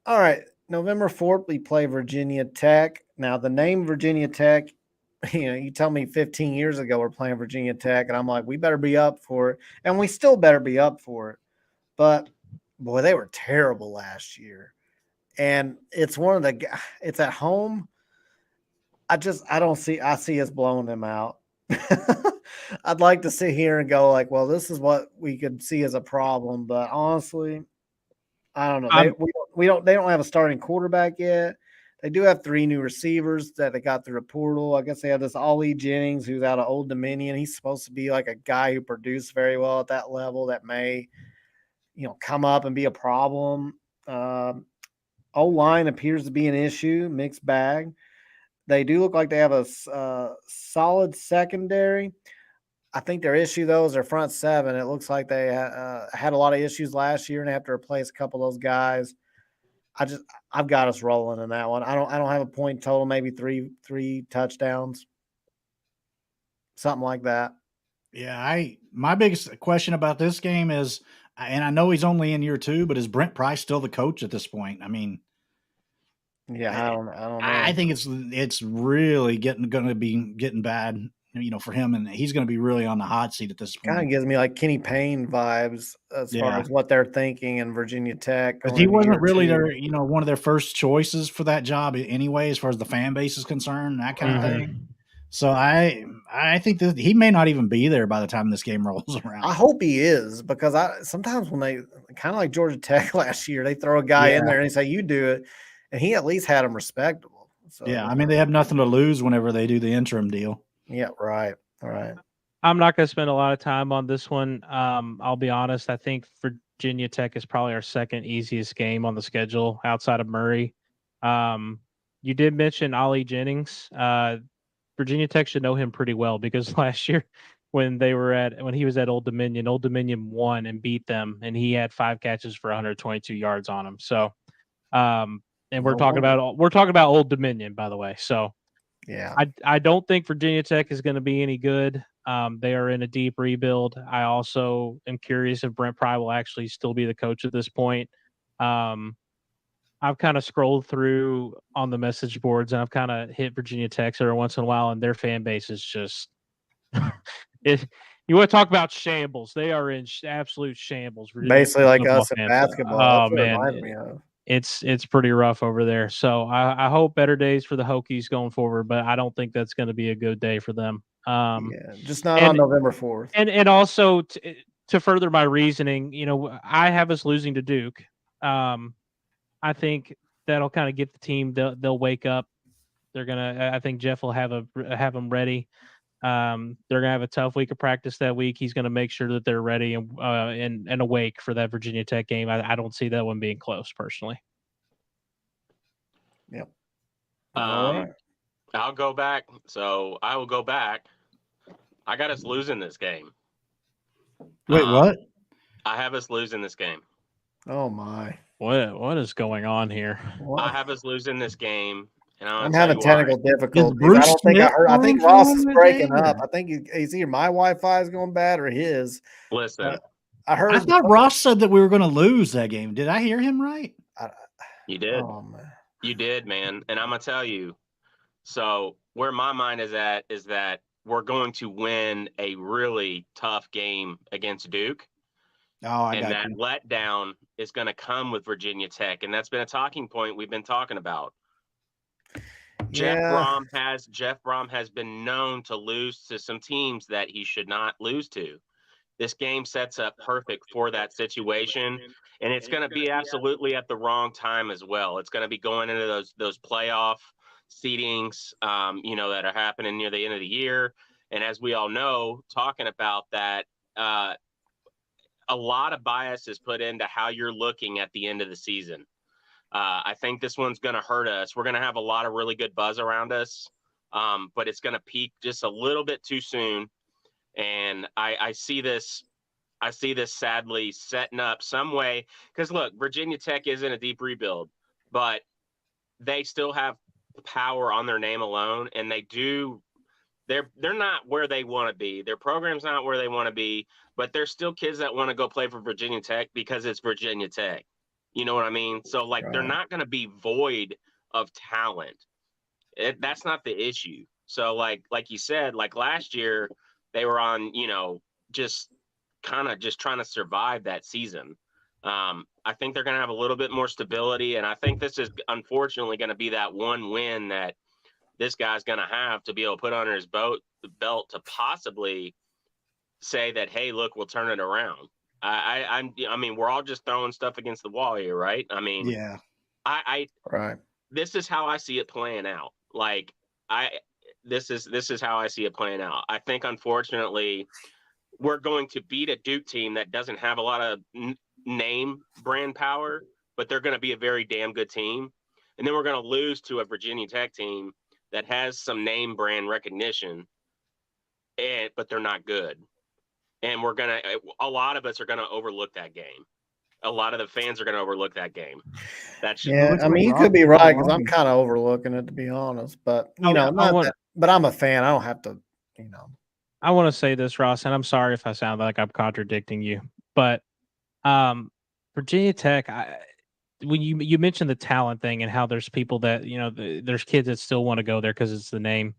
right, November 4th, we play Virginia Tech. Now, the name Virginia Tech, you tell me 15 years ago we're playing Virginia Tech, and I'm like, we better be up for it, and we still better be up for it. But boy, they were terrible last year, and it's at home. I see us blowing them out. I'd like to sit here and go like, well, this is what we could see as a problem, but honestly, I don't know. They don't have a starting quarterback yet. They do have 3 new receivers that they got through a portal. I guess they have this Ollie Jennings who's out of Old Dominion. He's supposed to be like a guy who produced very well at that level that may, come up and be a problem. O-line appears to be an issue, mixed bag. They do look like they have a solid secondary. I think their issue, though, is their front 7. It looks like they had a lot of issues last year and they have to replace a couple of those guys. I've got us rolling in that one. I don't have a point total, maybe three touchdowns, something like that. Yeah, my biggest question about this game is, and I know he's only in year 2, but is Brent Price still the coach at this point? I mean, Yeah, I don't know. I think it's really going to be getting bad, for him, and he's going to be really on the hot seat at this point. Kind of gives me like Kenny Payne vibes as far as what they're thinking in Virginia Tech. Because he wasn't really their, one of their first choices for that job anyway, as far as the fan base is concerned, that kind of thing. So I think that he may not even be there by the time this game rolls around. I hope he is, because sometimes when they kind of like Georgia Tech last year, they throw a guy in there and they say, you do it. And he at least had him respectable. So, yeah, I mean, they have nothing to lose whenever they do the interim deal. Yeah, right. All right. I'm not going to spend a lot of time on this one. I'll be honest. I think Virginia Tech is probably our second easiest game on the schedule outside of Murray. You did mention Ollie Jennings. Virginia Tech should know him pretty well, because last year when he was at Old Dominion won and beat them, and he had 5 catches for 122 yards on him. So, and we're talking about Old Dominion, by the way. So, yeah, I don't think Virginia Tech is going to be any good. They are in a deep rebuild. I also am curious if Brent Pry will actually still be the coach at this point. I've kind of scrolled through on the message boards, and I've kind of hit Virginia Tech every once in a while, and their fan base is just you want to talk about shambles? They are in absolute shambles. Basically like us in basketball. Oh man, it's pretty rough over there. So I hope better days for the Hokies going forward, but I don't think that's going to be a good day for them. Just not on November 4th. And also to further my reasoning, I have us losing to Duke. I think that'll kind of get the team. They'll wake up. I think Jeff will have them ready. They're gonna have a tough week of practice that week. He's gonna make sure that they're ready and awake for that Virginia Tech game. I don't see that one being close, personally. Yep. I'll go back. So I will go back. I got us losing this game. Wait, what? I have us losing this game. Oh my! What is going on here? I have us losing this game. And I'm having technical difficulties. Bruce I don't think I heard. I think Smith Ross is breaking game, up. I think it's either my Wi-Fi is going bad or his. Listen, I thought Ross said that we were going to lose that game. Did I hear him right? You did. Oh, man. You did, man. And I'm gonna tell you. So where my mind is at is that we're going to win a really tough game against Duke. That letdown is going to come with Virginia Tech, and that's been a talking point we've been talking about. Jeff Brohm has been known to lose to some teams that he should not lose to. This game sets up perfect for that situation, and it's going to be absolutely at the wrong time as well. It's going to be going into those playoff seedings, that are happening near the end of the year. And as we all know, talking about that, a lot of bias is put into how you're looking at the end of the season. I think this one's going to hurt us. We're going to have a lot of really good buzz around us, but it's going to peak just a little bit too soon. And I see this sadly setting up some way, because look, Virginia Tech is in a deep rebuild, but they still have power on their name alone, and they're not where they want to be. Their program's not where they want to be, but there's still kids that want to go play for Virginia Tech because it's Virginia Tech. You know what I mean? So right. They're not going to be void of talent. That's not the issue. So like you said, like last year they were on, just trying to survive that season. I think they're going to have a little bit more stability, and I think this is unfortunately going to be that one win that this guy's going to have to be able to put under his belt to possibly say that, hey, look, we'll turn it around. I mean, we're all just throwing stuff against the wall here, right? I mean, yeah. Right. This is how I see it playing out. This is how I see it playing out. I think, unfortunately, we're going to beat a Duke team that doesn't have a lot of name brand power, but they're going to be a very damn good team. And then we're going to lose to a Virginia Tech team that has some name brand recognition, but they're not good. And a lot of us are going to overlook that game. a lot of the fans are going to overlook that game. That's Yeah, looks I mean, like you Ross could be is right all because I'm wrong. kind of overlooking it, to be honest. But I not want- that, but I'm a fan. I don't have to, you know. I want to say this, Ross, and I'm sorry if I sound like I'm contradicting you, but Virginia Tech, when you mentioned the talent thing and how there's people that there's kids that still want to go there because it's the name.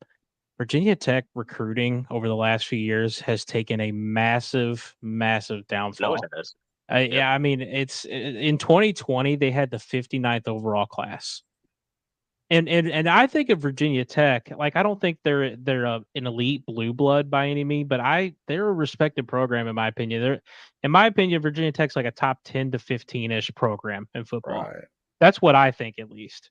Virginia Tech recruiting over the last few years has taken a massive, massive downfall. No, it does. Yeah, I mean, it's in 2020 they had the 59th overall class. And I think of Virginia Tech, like I don't think they're an elite blue blood by any means, but they're a respected program in my opinion. In my opinion, Virginia Tech's like a top 10 to 15-ish program in football. Right. That's what I think, at least.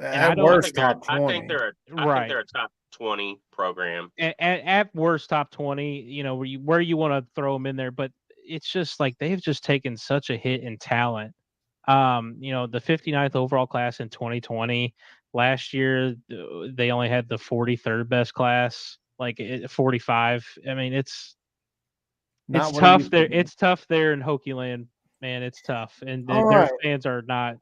And I At don't worst, I top think 20. they're Right. a top 20 program. At worst top 20, where you want to throw them in there, but it's just like they've just taken such a hit in talent. The 59th overall class in 2020. Last year, they only had the 43rd best class, 45. I mean, it's Not where tough you there. should be. It's tough there in Hokie Land, man. It's tough, and All their right. fans are not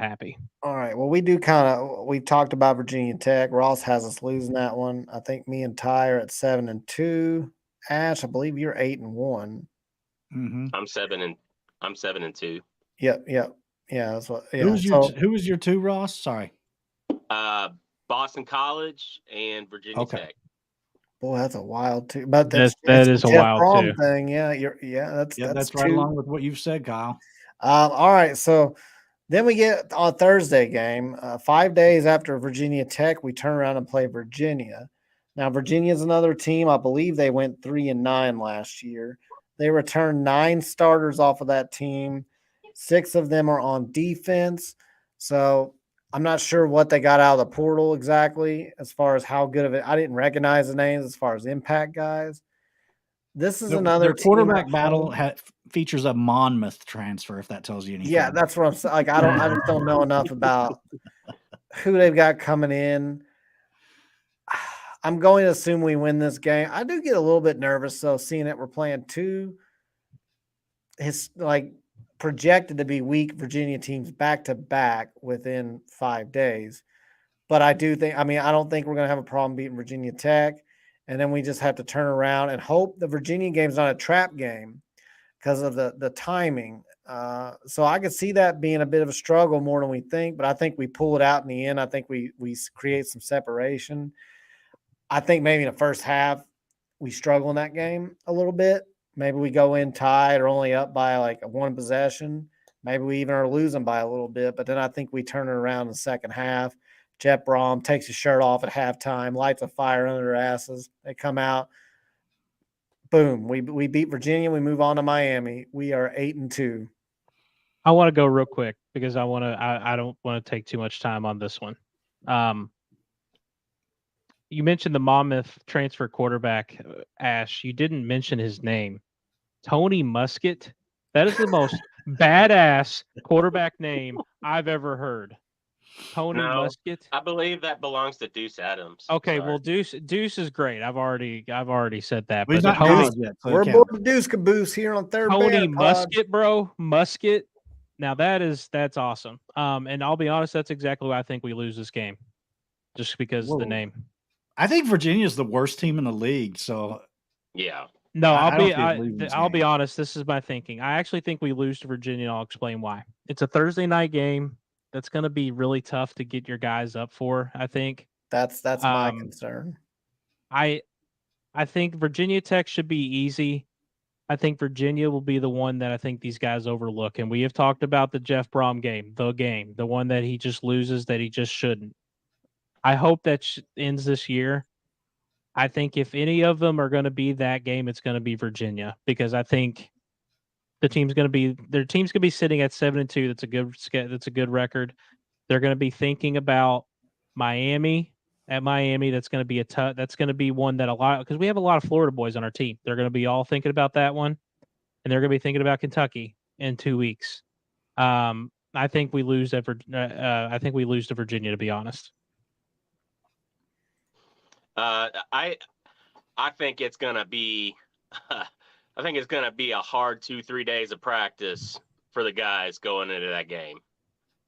happy. All right. Well, we talked about Virginia Tech. Ross has us losing that one. I think me and Ty are at 7-2. Ash, I believe you're 8-1. Mm-hmm. I'm 7-2. Yep. Yeah. That's what. Yeah. Who was your two, Ross? Sorry. Boston College and Virginia Okay. Tech. Boy, that's a wild two. But That it's is the a Jeff wild Brohm two. thing. Yeah. That's right two. along with what you've said, Kyle. All right. So then we get on Thursday game. 5 days after Virginia Tech, we turn around and play Virginia. Now, Virginia's another team. I believe they went 3-9 last year. They returned 9 starters off of that team. 6 of them are on defense. So I'm not sure what they got out of the portal exactly as far as how good of it. I didn't recognize the names as far as impact guys. This is another Their team quarterback at battle home. features a Monmouth transfer, if that tells you anything. Yeah, that's what I'm saying. Like, I just don't know enough about who they've got coming in. I'm going to assume we win this game. I do get a little bit nervous, though, seeing that we're playing two projected to be weak Virginia teams back to back within 5 days. But I do think, I don't think we're going to have a problem beating Virginia Tech. And then we just have to turn around and hope the Virginia game's not a trap game because of the timing. So I could see that being a bit of a struggle more than we think, but I think we pull it out in the end. I think we create some separation. I think maybe in the first half we struggle in that game a little bit. Maybe we go in tied or only up by like a one possession. Maybe we even are losing by a little bit, but then I think we turn it around in the second half. Jeff Brohm takes his shirt off at halftime, lights a fire under their asses. They come out. Boom. We beat Virginia. We move on to Miami. We are 8-2. I want to go real quick because I don't want to take too much time on this one. You mentioned the Monmouth transfer quarterback, Ash. You didn't mention his name. Tony Muskett. That is the most badass quarterback name I've ever heard. Tony Muskett. I believe that belongs to Deuce Adams. Okay, Sorry. well, Deuce is great. I've already said that. Well, he's But not in college yet. So We're he aboard can't. the Deuce Caboose here on Third Tony Banner Pod. Muskett, bro. Muskett. Now that's awesome. And I'll be honest, that's exactly why I think we lose this game. Just because of the name. I think Virginia's the worst team in the league. So yeah. No, I'll be honest. This is my thinking. I actually think we lose to Virginia, and I'll explain why. It's a Thursday night game. That's going to be really tough to get your guys up for, I think. That's my concern. I think Virginia Tech should be easy. I think Virginia will be the one that I think these guys overlook. And we have talked about the Jeff Brohm game, the one that he just loses that he just shouldn't. I hope that ends this year. I think if any of them are going to be that game, it's going to be Virginia because I think their team's going to be sitting at 7-2. That's a good record. They're going to be thinking about Miami. At Miami, that's going to be that's going to be one that because we have a lot of Florida boys on our team. They're going to be all thinking about that one, and they're going to be thinking about Kentucky in 2 weeks. I think we lose to Virginia, to be honest. I think it's gonna be a hard 2-3 days of practice for the guys going into that game.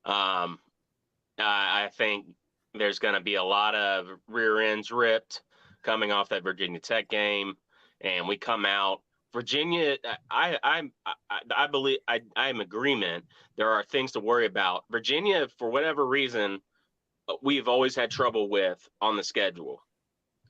I think there's going to be a lot of rear ends ripped coming off that Virginia Tech game, and we come out. Virginia, I believe I'm in agreement. There are things to worry about. Virginia, for whatever reason, we've always had trouble with on the schedule.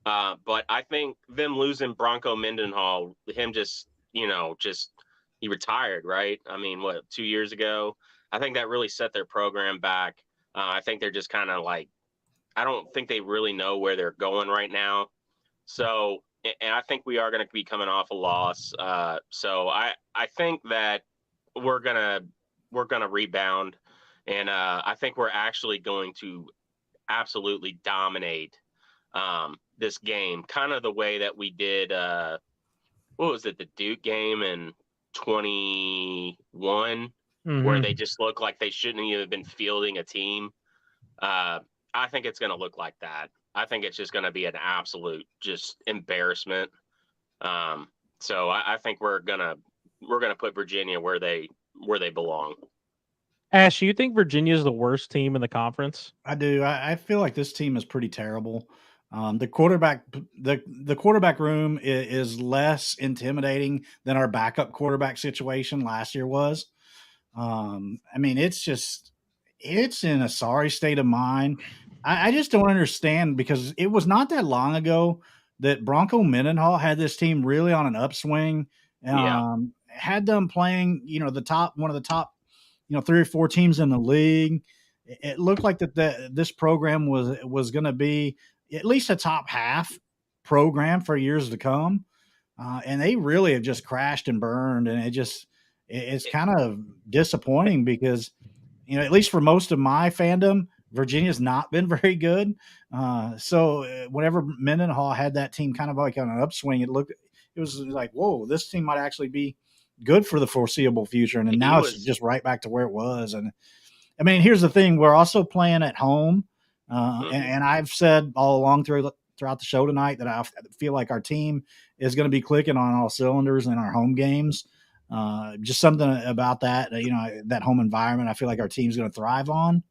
But I think them losing Bronco Mendenhall, him just he retired, right? I mean, 2 years ago? I think that really set their program back. I think they're just kind of like, I don't think they really know where they're going right now. So, and I think we are going to be coming off a loss. So I think that we're gonna rebound, and I think we're actually going to absolutely dominate this game, kind of the way that we did. What was it? The Duke game in 21, where they just looked like they shouldn't even have been fielding a team. I think it's going to look like that. I think it's just going to be an absolute just embarrassment. So I think we're gonna put Virginia where they belong. Ash, you think Virginia is the worst team in the conference? I do. I feel like this team is pretty terrible. The quarterback room is less intimidating than our backup quarterback situation last year was. I mean, it's in a sorry state of mind. I just don't understand, because it was not that long ago that Bronco Mendenhall had this team really on an upswing. Had them playing, one of the top, 3 or 4 teams in the league. It looked like this program was going to be at least a top half program for years to come. And they really have just crashed and burned. And it's kind of disappointing because, at least for most of my fandom, Virginia's not been very good. So whenever Mendenhall had that team kind of like on an upswing, it was like, whoa, this team might actually be good for the foreseeable future. And now it's just right back to where it was. And I mean, here's the thing. We're also playing at home. And I've said all along throughout the show tonight that I feel like our team is going to be clicking on all cylinders in our home games. Just something about that, that home environment, I feel like our team's going to thrive on.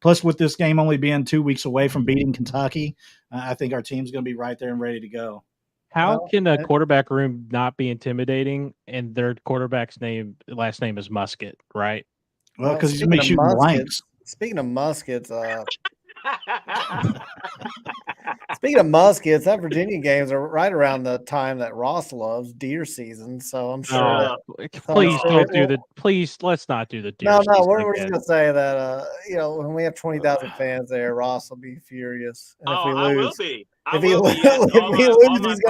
Plus, with this game only being 2 weeks away from beating Kentucky, I think our team's going to be right there and ready to go. How can a quarterback room not be intimidating, and their quarterback's last name is Musket, right? Well, because he's going to be shooting blanks. Speaking of muskets, that Virginia games are right around the time that Ross loves deer season. So I'm sure. Please let's not do the deer. No, we're just gonna say that when we have 20,000 fans there, Ross will be furious. And if we lose, I will be. If we lose,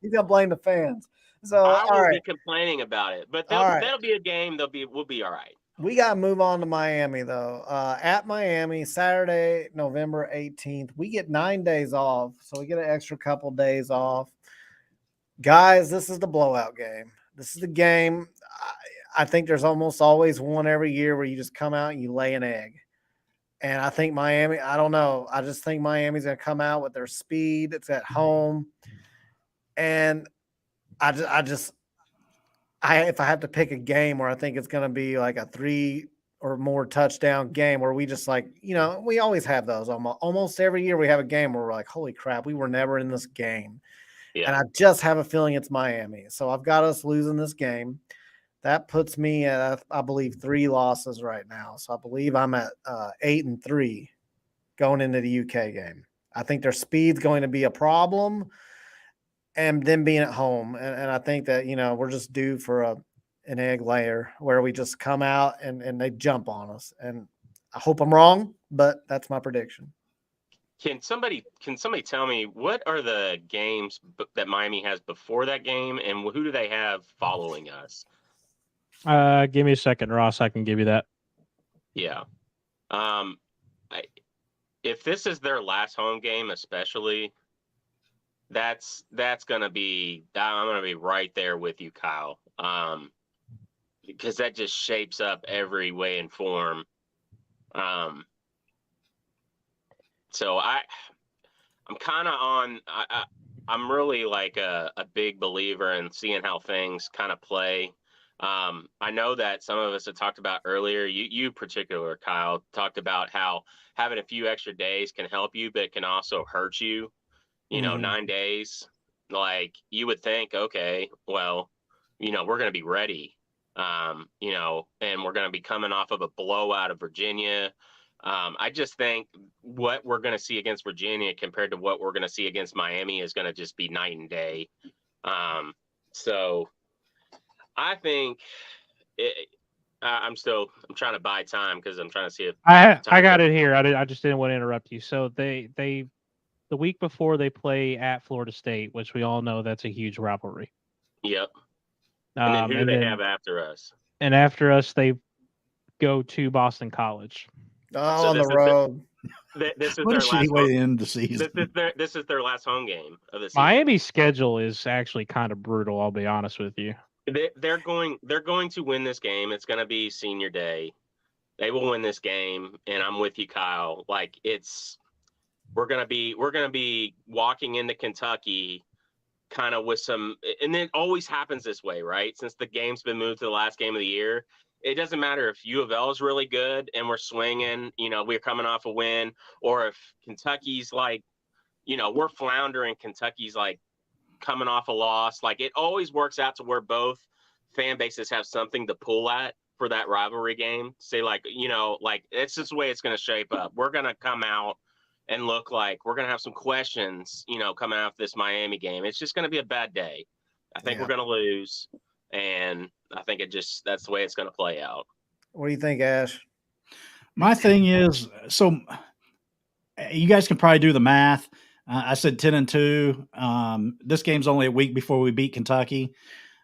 he's gonna blame the fans. So I will be complaining about it, but that'll be a game. We'll be all right. We got to move on to Miami, though. At Miami, Saturday, November 18th. We get 9 days off, so we get an extra couple days off. Guys, this is the blowout game. This is the game. I think there's almost always one every year where you just come out and you lay an egg. And I think Miami, I don't know. I just think Miami's going to come out with their speed. It's at home. And if I have to pick a game where I think it's going to be like a 3 or more touchdown game where we just we always have those. Almost every year we have a game where we're like, holy crap, we were never in this game. Yeah. And I just have a feeling it's Miami. So I've got us losing this game. That puts me at, I believe, 3 losses right now. So I believe I'm at 8-3 going into the UK game. I think their speed's going to be a problem. And then being at home. And I think that, we're just due for an egg layer where we just come out and they jump on us. And I hope I'm wrong, but that's my prediction. Can somebody tell me what are the games that Miami has before that game, and who do they have following us? Give me a second, Ross. I can give you that. Yeah. If this is their last home game, especially, that's gonna be. I'm gonna be right there with you, Kyle. Because that just shapes up every way and form. So I'm kind of on. I'm really like a big believer in seeing how things kind of play. I know that some of us had talked about earlier, you particular, Kyle, talked about how having a few extra days can help you, but it can also hurt you. 9 days, like you would think, okay, well, we're going to be ready, and we're going to be coming off of a blowout of Virginia. I just think what we're going to see against Virginia compared to what we're going to see against Miami is going to just be night and day. So I think I'm trying to buy time because I'm trying to see if I got it here. I just didn't want to interrupt you. So they the week before they play at Florida State, which we all know that's a huge rivalry. Yep. And then who do they have after us? And after us, they go to Boston College. Oh, so on the road. This is what their a shitty way to end the season. This is their last home game of the season. Miami's schedule is actually kind of brutal. I'll be honest with you. They're going to win this game. It's going to be senior day. They will win this game, and I'm with you, Kyle. Like we're gonna be walking into Kentucky kind of with some, and it always happens this way, right? Since the game's been moved to the last game of the year, it doesn't matter if U of L is really good and we're swinging, we're coming off a win, or if Kentucky's like, we're floundering, Kentucky's like coming off a loss. Like it always works out to where both fan bases have something to pull at for that rivalry game. Say like, like it's just the way it's going to shape up. We're going to come out and look like we're going to have some questions, coming out of this Miami game. It's just going to be a bad day. I think we're going to lose. And I think that's the way it's going to play out. What do you think, Ash? My thing is, so you guys can probably do the math. I said 10-2. This game's only a week before we beat Kentucky.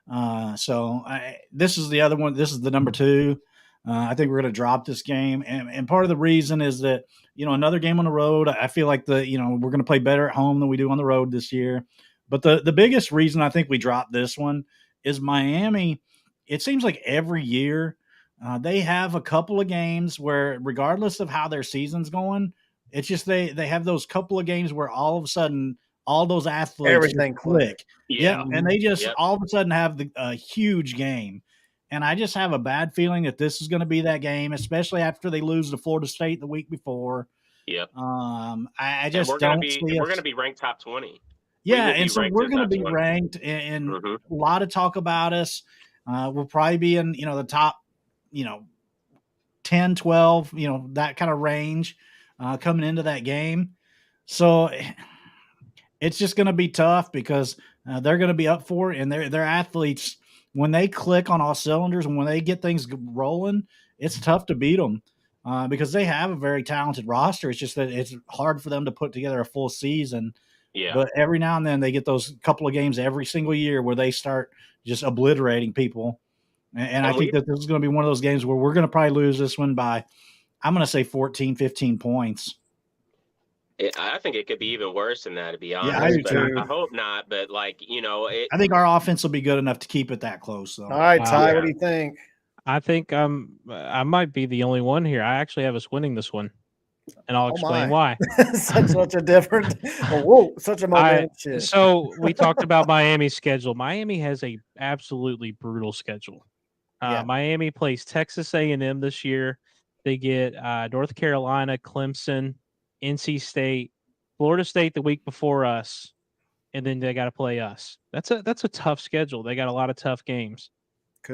This is the other one. This is the number 2. I think we're going to drop this game. And part of the reason is that, another game on the road, I feel like we're going to play better at home than we do on the road this year. But the biggest reason I think we dropped this one is Miami. It seems like every year they have a couple of games where, regardless of how their season's going, it's just they have those couple of games where all of a sudden all those athletes everything click. Yeah, and they just all of a sudden have a huge game. And I just have a bad feeling that this is going to be that game, especially after they lose to Florida State the week before. Yep. I just don't see we're going to be ranked top 20. Yeah, and so we're going to be ranked, and a lot of talk about us. We'll probably be in, the top, 10, 12, that kind of range coming into that game. So it's just going to be tough because they're going to be up for it, and their athletes, when they click on all cylinders and when they get things rolling, it's tough to beat them because they have a very talented roster. It's just that it's hard for them to put together a full season. Yeah. But every now and then they get those couple of games every single year where they start just obliterating people. And I think that this is going to be one of those games where we're going to probably lose this one by, I'm going to say 14, 15 points. I think it could be even worse than that, to be honest. Yeah, I do too. I hope not, but I think our offense will be good enough to keep it that close. Though. All right, Ty, what do you think? I think I might be the only one here. I actually have us winning this one, and I'll explain why. such a different, such a momentum shift. So we talked about Miami's schedule. Miami has a absolutely brutal schedule. Miami plays Texas A&M this year. They get North Carolina, Clemson, NC State, Florida State the week before us, and then they got to play us. That's a tough schedule. They got a lot of tough games.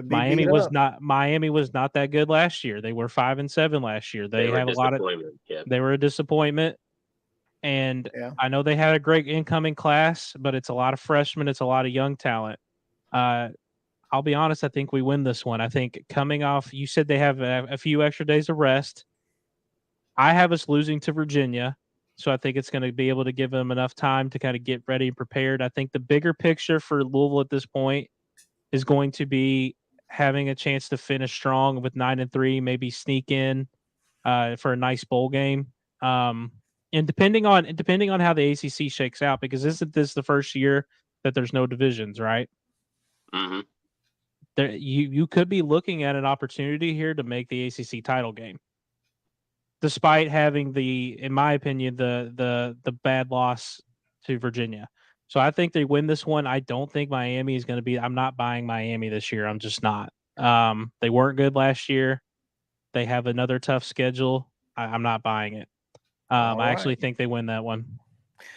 Miami was not that good last year. They were 5-7 last year. They have a lot of. They were a disappointment, and I know they had a great incoming class, but it's a lot of freshmen. It's a lot of young talent. I'll be honest. I think we win this one. I think coming off, you said they have a few extra days of rest. I have us losing to Virginia, so I think it's going to be able to give them enough time to kind of get ready and prepared. I think the bigger picture for Louisville at this point is going to be having a chance to finish strong with 9-3, maybe sneak in for a nice bowl game. And depending on how the ACC shakes out, because isn't this the first year that there's no divisions, right? Mm-hmm. You could be looking at an opportunity here to make the ACC title game, despite having in my opinion, the bad loss to Virginia. So I think they win this one. I don't think Miami is going to be. I'm not buying Miami this year. I'm just not. They weren't good last year. They have another tough schedule. I'm not buying it. I actually think they win that one.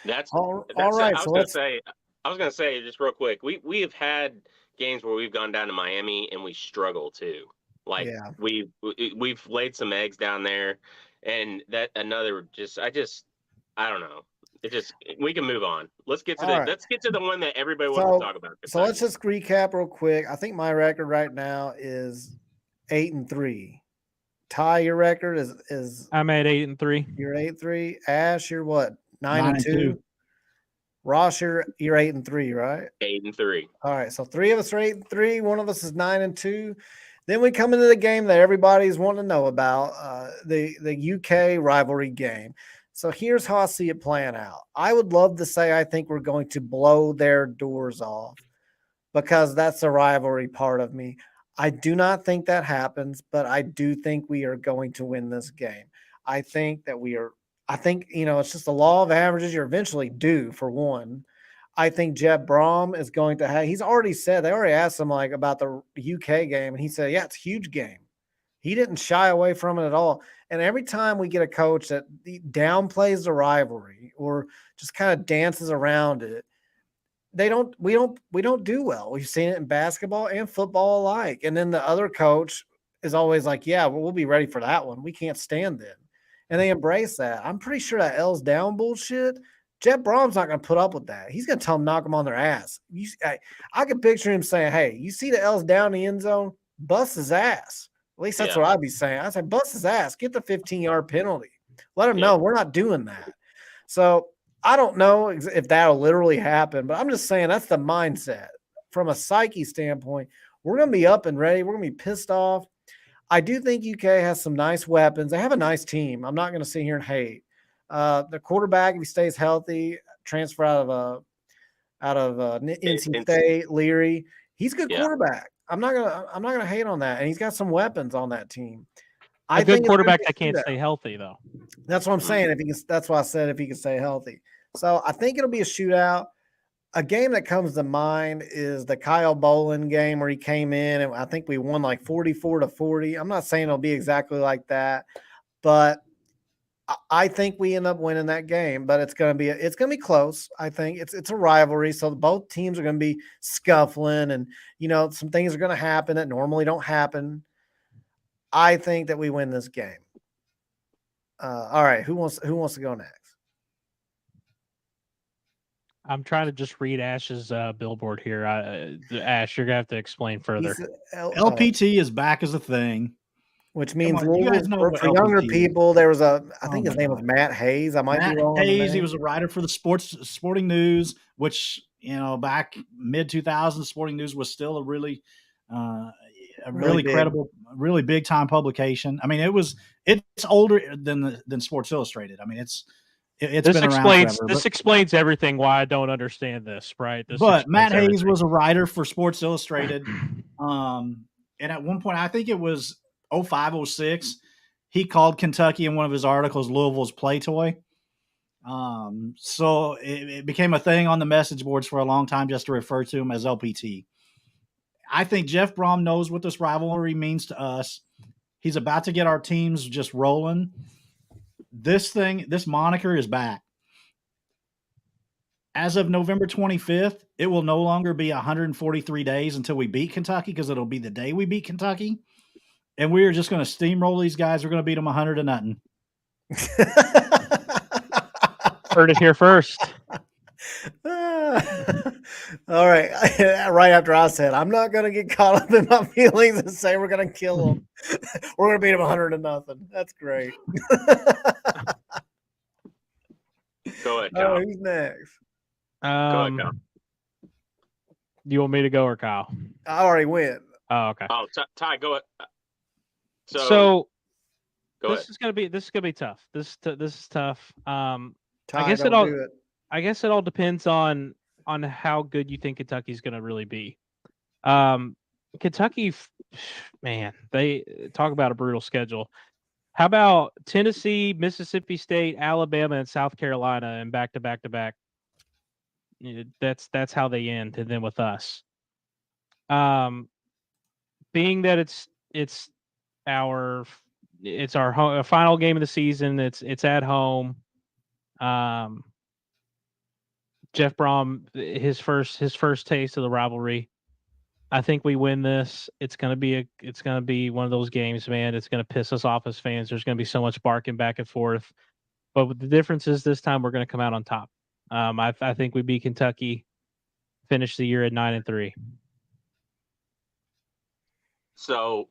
That's all right. I was gonna say just real quick. We have had games where we've gone down to Miami and we struggle too. Like we've laid some eggs down there, and that another I don't know. We can move on. Let's get to the one that everybody wants to talk about. So let's just recap real quick. I think my record right now is 8-3. Ty, your record is I'm at 8-3. You're 8-3. Ash, you're what? 9-2. Ross, you're 8-3, right? 8-3. All right. So 3 of us are 8-3. One of us is 9-2. Then we come into the game that everybody's wanting to know about, the UK rivalry game. So here's how I see it playing out. I would love to say I think we're going to blow their doors off because that's the rivalry part of me. I do not think that happens, but I do think we are going to win this game. I think, it's just the law of averages. You're eventually due for one. I think Jeff Brohm is going to have, they already asked him like about the UK game, and he said, yeah, it's a huge game. He didn't shy away from it at all. And every time we get a coach that downplays the rivalry or just kind of dances around it, we don't do well. We've seen it in basketball and football alike. And then the other coach is always like, yeah, well, we'll be ready for that one. We can't stand them. And they embrace that. I'm pretty sure that L's down bullshit, Jeff Brohm's not going to put up with that. He's going to tell them, knock them on their ass. I can picture him saying, hey, you see the L's down the end zone, bust his ass. At least that's what I'd be saying. I say, bust his ass, get the 15-yard penalty. Let him know we're not doing that. So I don't know if that'll literally happen, but I'm just saying that's the mindset. From a psyche standpoint, we're going to be up and ready. We're going to be pissed off. I do think UK has some nice weapons. They have a nice team. I'm not going to sit here and hate. The quarterback, if he stays healthy, transfer out of NC State, Leary. He's a good quarterback. I'm not gonna hate on that, and he's got some weapons on that team. A good quarterback that can't stay healthy, though. That's what I'm saying. That's why I said if he can stay healthy. So I think it'll be a shootout. A game that comes to mind is the Kyle Bolin game where he came in and I think we won like 44-40. I'm not saying it'll be exactly like that, but I think we end up winning that game. But it's gonna be close. I think it's a rivalry, so both teams are gonna be scuffling, and some things are gonna happen that normally don't happen. I think that we win this game. All right, who wants to go next? I'm trying to just read Ash's billboard here. Ash, you're gonna have to explain further. LPT is back as a thing, which means for younger people. There was I think his name was Matt Hayes. I might be wrong. Hayes. He was a writer for the Sporting News, which back mid 2000s, Sporting News was still a really credible, really big time publication. I mean, it's older than Sports Illustrated. I mean, it's been around forever. This explains everything why I don't understand this, right? But Matt Hayes was a writer for Sports Illustrated. And at one point, I think it was 05, 06, he called Kentucky in one of his articles Louisville's play toy. So it became a thing on the message boards for a long time just to refer to him as LPT. I think Jeff Brohm knows what this rivalry means to us. He's about to get our teams just rolling. This moniker is back. As of November 25th, it will no longer be 143 days until we beat Kentucky, because it'll be the day we beat Kentucky. And we are just going to steamroll these guys. We're going to beat them 100-0. Heard it here first. All right. Right after I said, I'm not going to get caught up in my feelings and say we're going to kill them. We're going to beat them 100-0. That's great. Go ahead, Kyle. Who's next? Go ahead, Kyle. Do you want me to go or Kyle? I already went. Oh, okay. Oh, Ty, go ahead. So go this ahead. is gonna be tough. This is tough. Ty, I guess it all depends on how good you think Kentucky's gonna really be. Kentucky, man, they talk about a brutal schedule. How about Tennessee, Mississippi State, Alabama, and South Carolina, and back to back? That's how they end, and then with us. being that it's our final game of the season. It's at home. Jeff Brohm, his first taste of the rivalry. I think we win this. It's gonna be one of those games, man. It's gonna piss us off as fans. There's gonna be so much barking back and forth. But the difference is this time we're gonna come out on top. I think we beat Kentucky, finish the year at 9-3. So,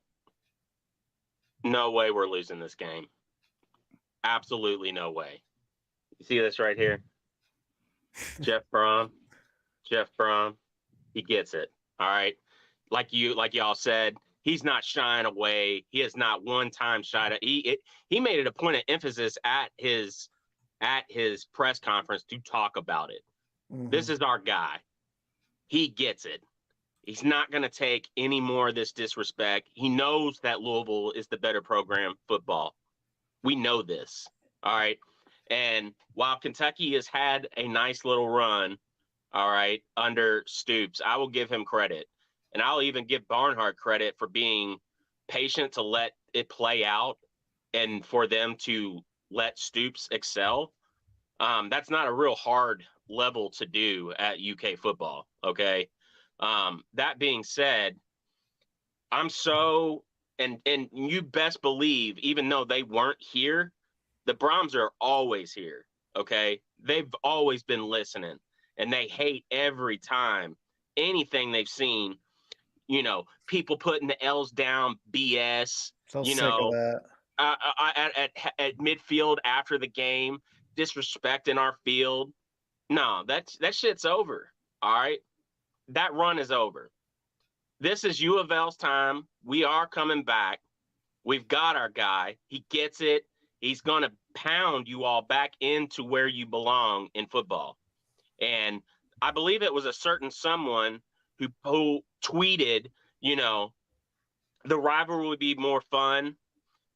no way we're losing this game. Absolutely no way. You see this right here? Jeff Brohm, he gets it. All right. Like y'all said, he's not shying away. He has not one time shied. He made it a point of emphasis at his press conference to talk about it. Mm-hmm. This is our guy. He gets it. He's not going to take any more of this disrespect. He knows that Louisville is the better program football. We know this. All right. And while Kentucky has had a nice little run, all right, under Stoops, I will give him credit. And I'll even give Barnhart credit for being patient to let it play out and for them to let Stoops excel. That's not a real hard level to do at UK football, okay? That being said, I'm so and you best believe, even though they weren't here, the Brohms are always here, okay? They've always been listening, and they hate every time anything they've seen, people putting the L's down, BS, so sick of that. At midfield after the game, disrespecting our field. No, that shit's over, all right? That run is over. This is U of L's time. We are coming back. We've got our guy. He gets it. He's going to pound you all back into where you belong in football. And I believe it was a certain someone who tweeted, the rivalry will be more fun,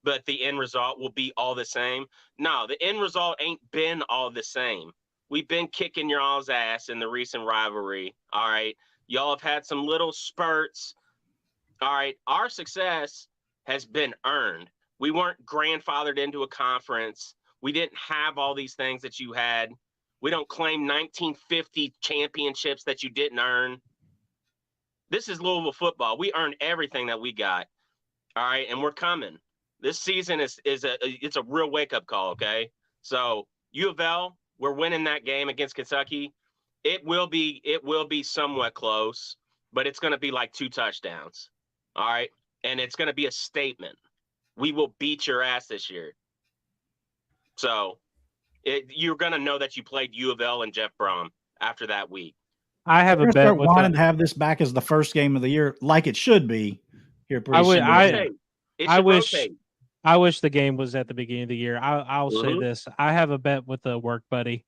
but the end result will be all the same. No, the end result ain't been all the same. We've been kicking your all's ass in the recent rivalry. All right. Y'all have had some little spurts. All right. Our success has been earned. We weren't grandfathered into a conference. We didn't have all these things that you had. We don't claim 1950 championships that you didn't earn. This is Louisville football. We earned everything that we got. All right. And we're coming. This season it's a real wake-up call, okay? So U of L, we're winning that game against Kentucky. It will be somewhat close, but it's going to be like 2 touchdowns. All right? And it's going to be a statement. We will beat your ass this year. So you're going to know that you played U of L and Jeff Brohm after that week. I have a bet with wanting to have this back as the first game of the year, like it should be here pretty soon. I wish the game was at the beginning of the year. I'll say this. I have a bet with a work buddy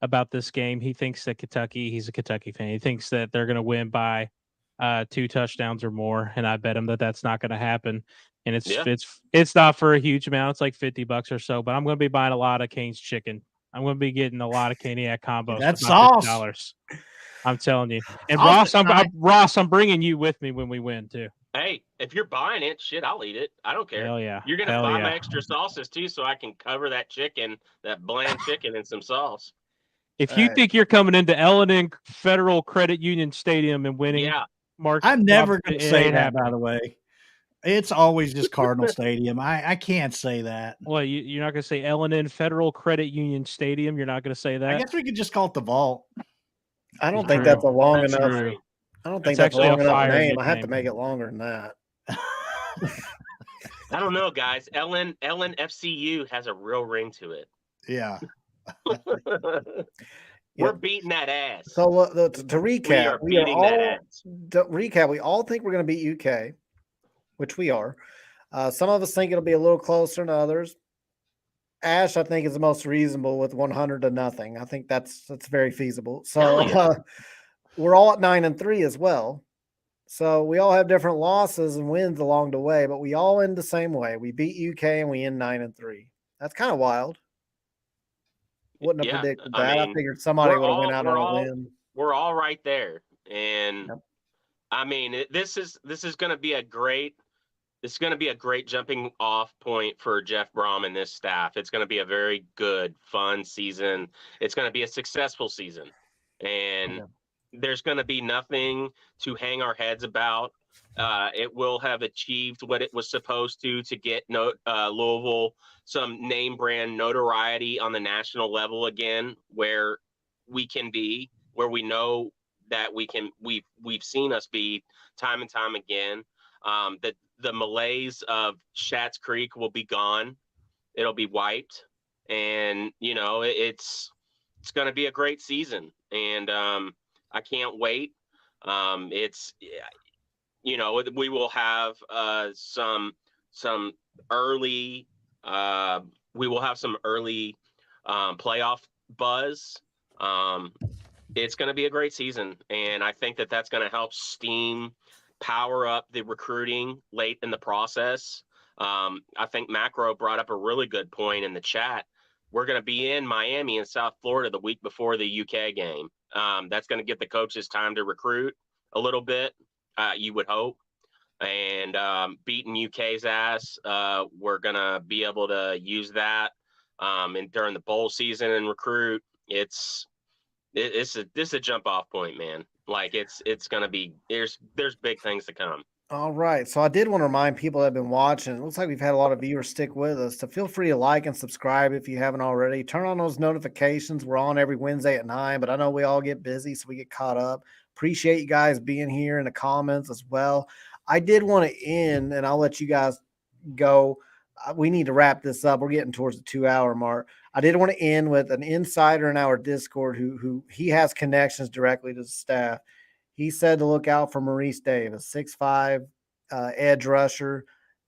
about this game. He thinks that he's a Kentucky fan. He thinks that they're going to win by 2 touchdowns or more. And I bet him that that's not going to happen. And it's not for a huge amount. It's like $50 or so, but I'm going to be buying a lot of Cane's chicken. I'm going to be getting a lot of Caniac combos. That's sauce. $50. I'm telling you. And Ross, I'm bringing you with me when we win too. Hey, if you're buying it, shit, I'll eat it. I don't care. Hell yeah. You're going to buy my extra sauces too, so I can cover that chicken, that bland chicken in some sauce. If you think you're coming into L&N Federal Credit Union Stadium and winning, Mark, I'm never going to say that, by the way. It's always just Cardinal Stadium. I can't say that. Well, you're not going to say L&N Federal Credit Union Stadium? You're not going to say that? I guess we could just call it the Vault. I don't think that's a long enough. I don't think that's a long enough name. I have to make it longer than that. I don't know, guys. Ellen FCU has a real ring to it. Yeah. We're beating that ass. So to recap, we all think we're going to beat UK, which we are. Some of us think it'll be a little closer than others. Ash, I think, is the most reasonable with 100-0. I think that's very feasible. So we're all at 9-3 as well. So we all have different losses and wins along the way, but we all end the same way. We beat UK and we end 9-3. That's kind of wild. Wouldn't have predicted that. I figured somebody would have went out on a win. We're all right there. And I mean, this is going to be a great. This is going to be a great jumping off point for Jeff Brohm and this staff. It's going to be a very good, fun season. It's going to be a successful season, and there's going to be nothing to hang our heads about. It will have achieved what it was supposed to get Louisville some name brand notoriety on the national level again, where we can be, where we know that we can. We've seen us be time and time again. That the malaise of Shatz Creek will be gone. It'll be wiped, and it's going to be a great season, and I can't wait. It's we will have some early playoff buzz. It's going to be a great season, and I think that that's going to help power up the recruiting late in the process. I think Macro brought up a really good point in the chat. We're going to be in Miami and South Florida the week before the UK game. That's going to give the coaches time to recruit a little bit, you would hope. And beating UK's ass, we're going to be able to use that and during the bowl season and recruit. It's a jump off point, man. Like it's going to be, there's big things to come. All right. So I did want to remind people that have been watching. It looks like we've had a lot of viewers stick with us. So feel free to like and subscribe if you haven't already. Turn on those notifications. We're on every Wednesday at 9, but I know we all get busy, so we get caught up. Appreciate you guys being here in the comments as well. I did want to end, and I'll let you guys go. We need to wrap this up. We're getting towards the 2-hour mark. I did want to end with an insider in our Discord who he has connections directly to the staff. He said to look out for Maurice Davis, 6'5", edge rusher,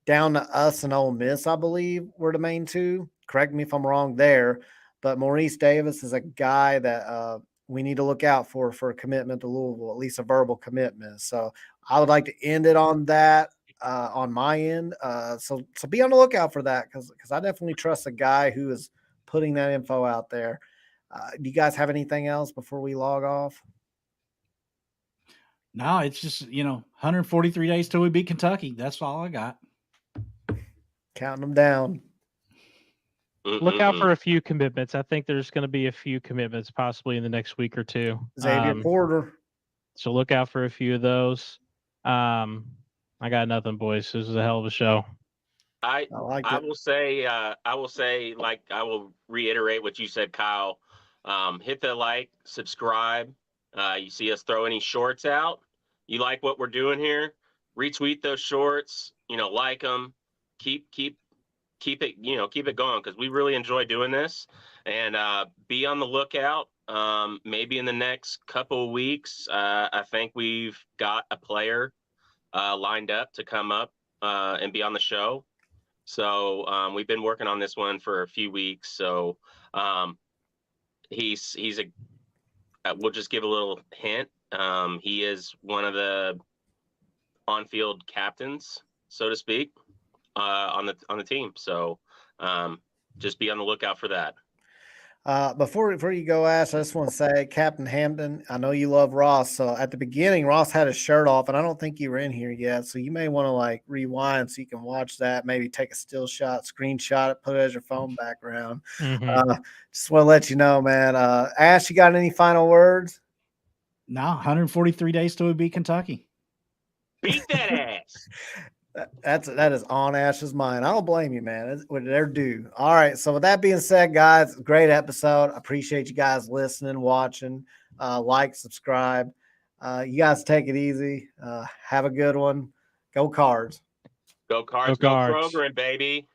down to us and Ole Miss, I believe, were the main two. Correct me if I'm wrong there. But Maurice Davis is a guy that we need to look out for a commitment to Louisville, at least a verbal commitment. So I would like to end it on that on my end. So be on the lookout for that because I definitely trust a guy who is putting that info out there. Do you guys have anything else before we log off? No, it's just, 143 days till we beat Kentucky. That's all I got. Counting them down. Look out for a few commitments. I think there's going to be a few commitments possibly in the next week or two. Xavier Porter. So look out for a few of those. I got nothing, boys. This was a hell of a show. I will say, like, I will reiterate what you said, Kyle. Hit the like, subscribe. You see us throw any shorts out, you like what we're doing here, retweet those shorts, like them, keep it, keep it going. Cause we really enjoy doing this, and, be on the lookout. Maybe in the next couple of weeks, I think we've got a player, lined up to come up, and be on the show. So, we've been working on this one for a few weeks. So, he's we'll just give a little hint. He is one of the on-field captains, so to speak, on the team. So just be on the lookout for that. Before you go, Ash, I just want to say, Captain Hampton, I know you love Ross. So at the beginning, Ross had his shirt off, and I don't think you were in here yet. So you may want to rewind so you can watch that. Maybe take a still shot, screenshot it, put it as your phone background. Just want to let you know, man. Ash, you got any final words? No, 143 days till we beat Kentucky. Beat that ass. That is on Ash's mind. I don't blame you, man. It's what they're due. All right. So with that being said, guys, great episode. I appreciate you guys listening, watching, like, subscribe. You guys take it easy. Have a good one. Go Cards. Go Cards. Go Kroger, baby.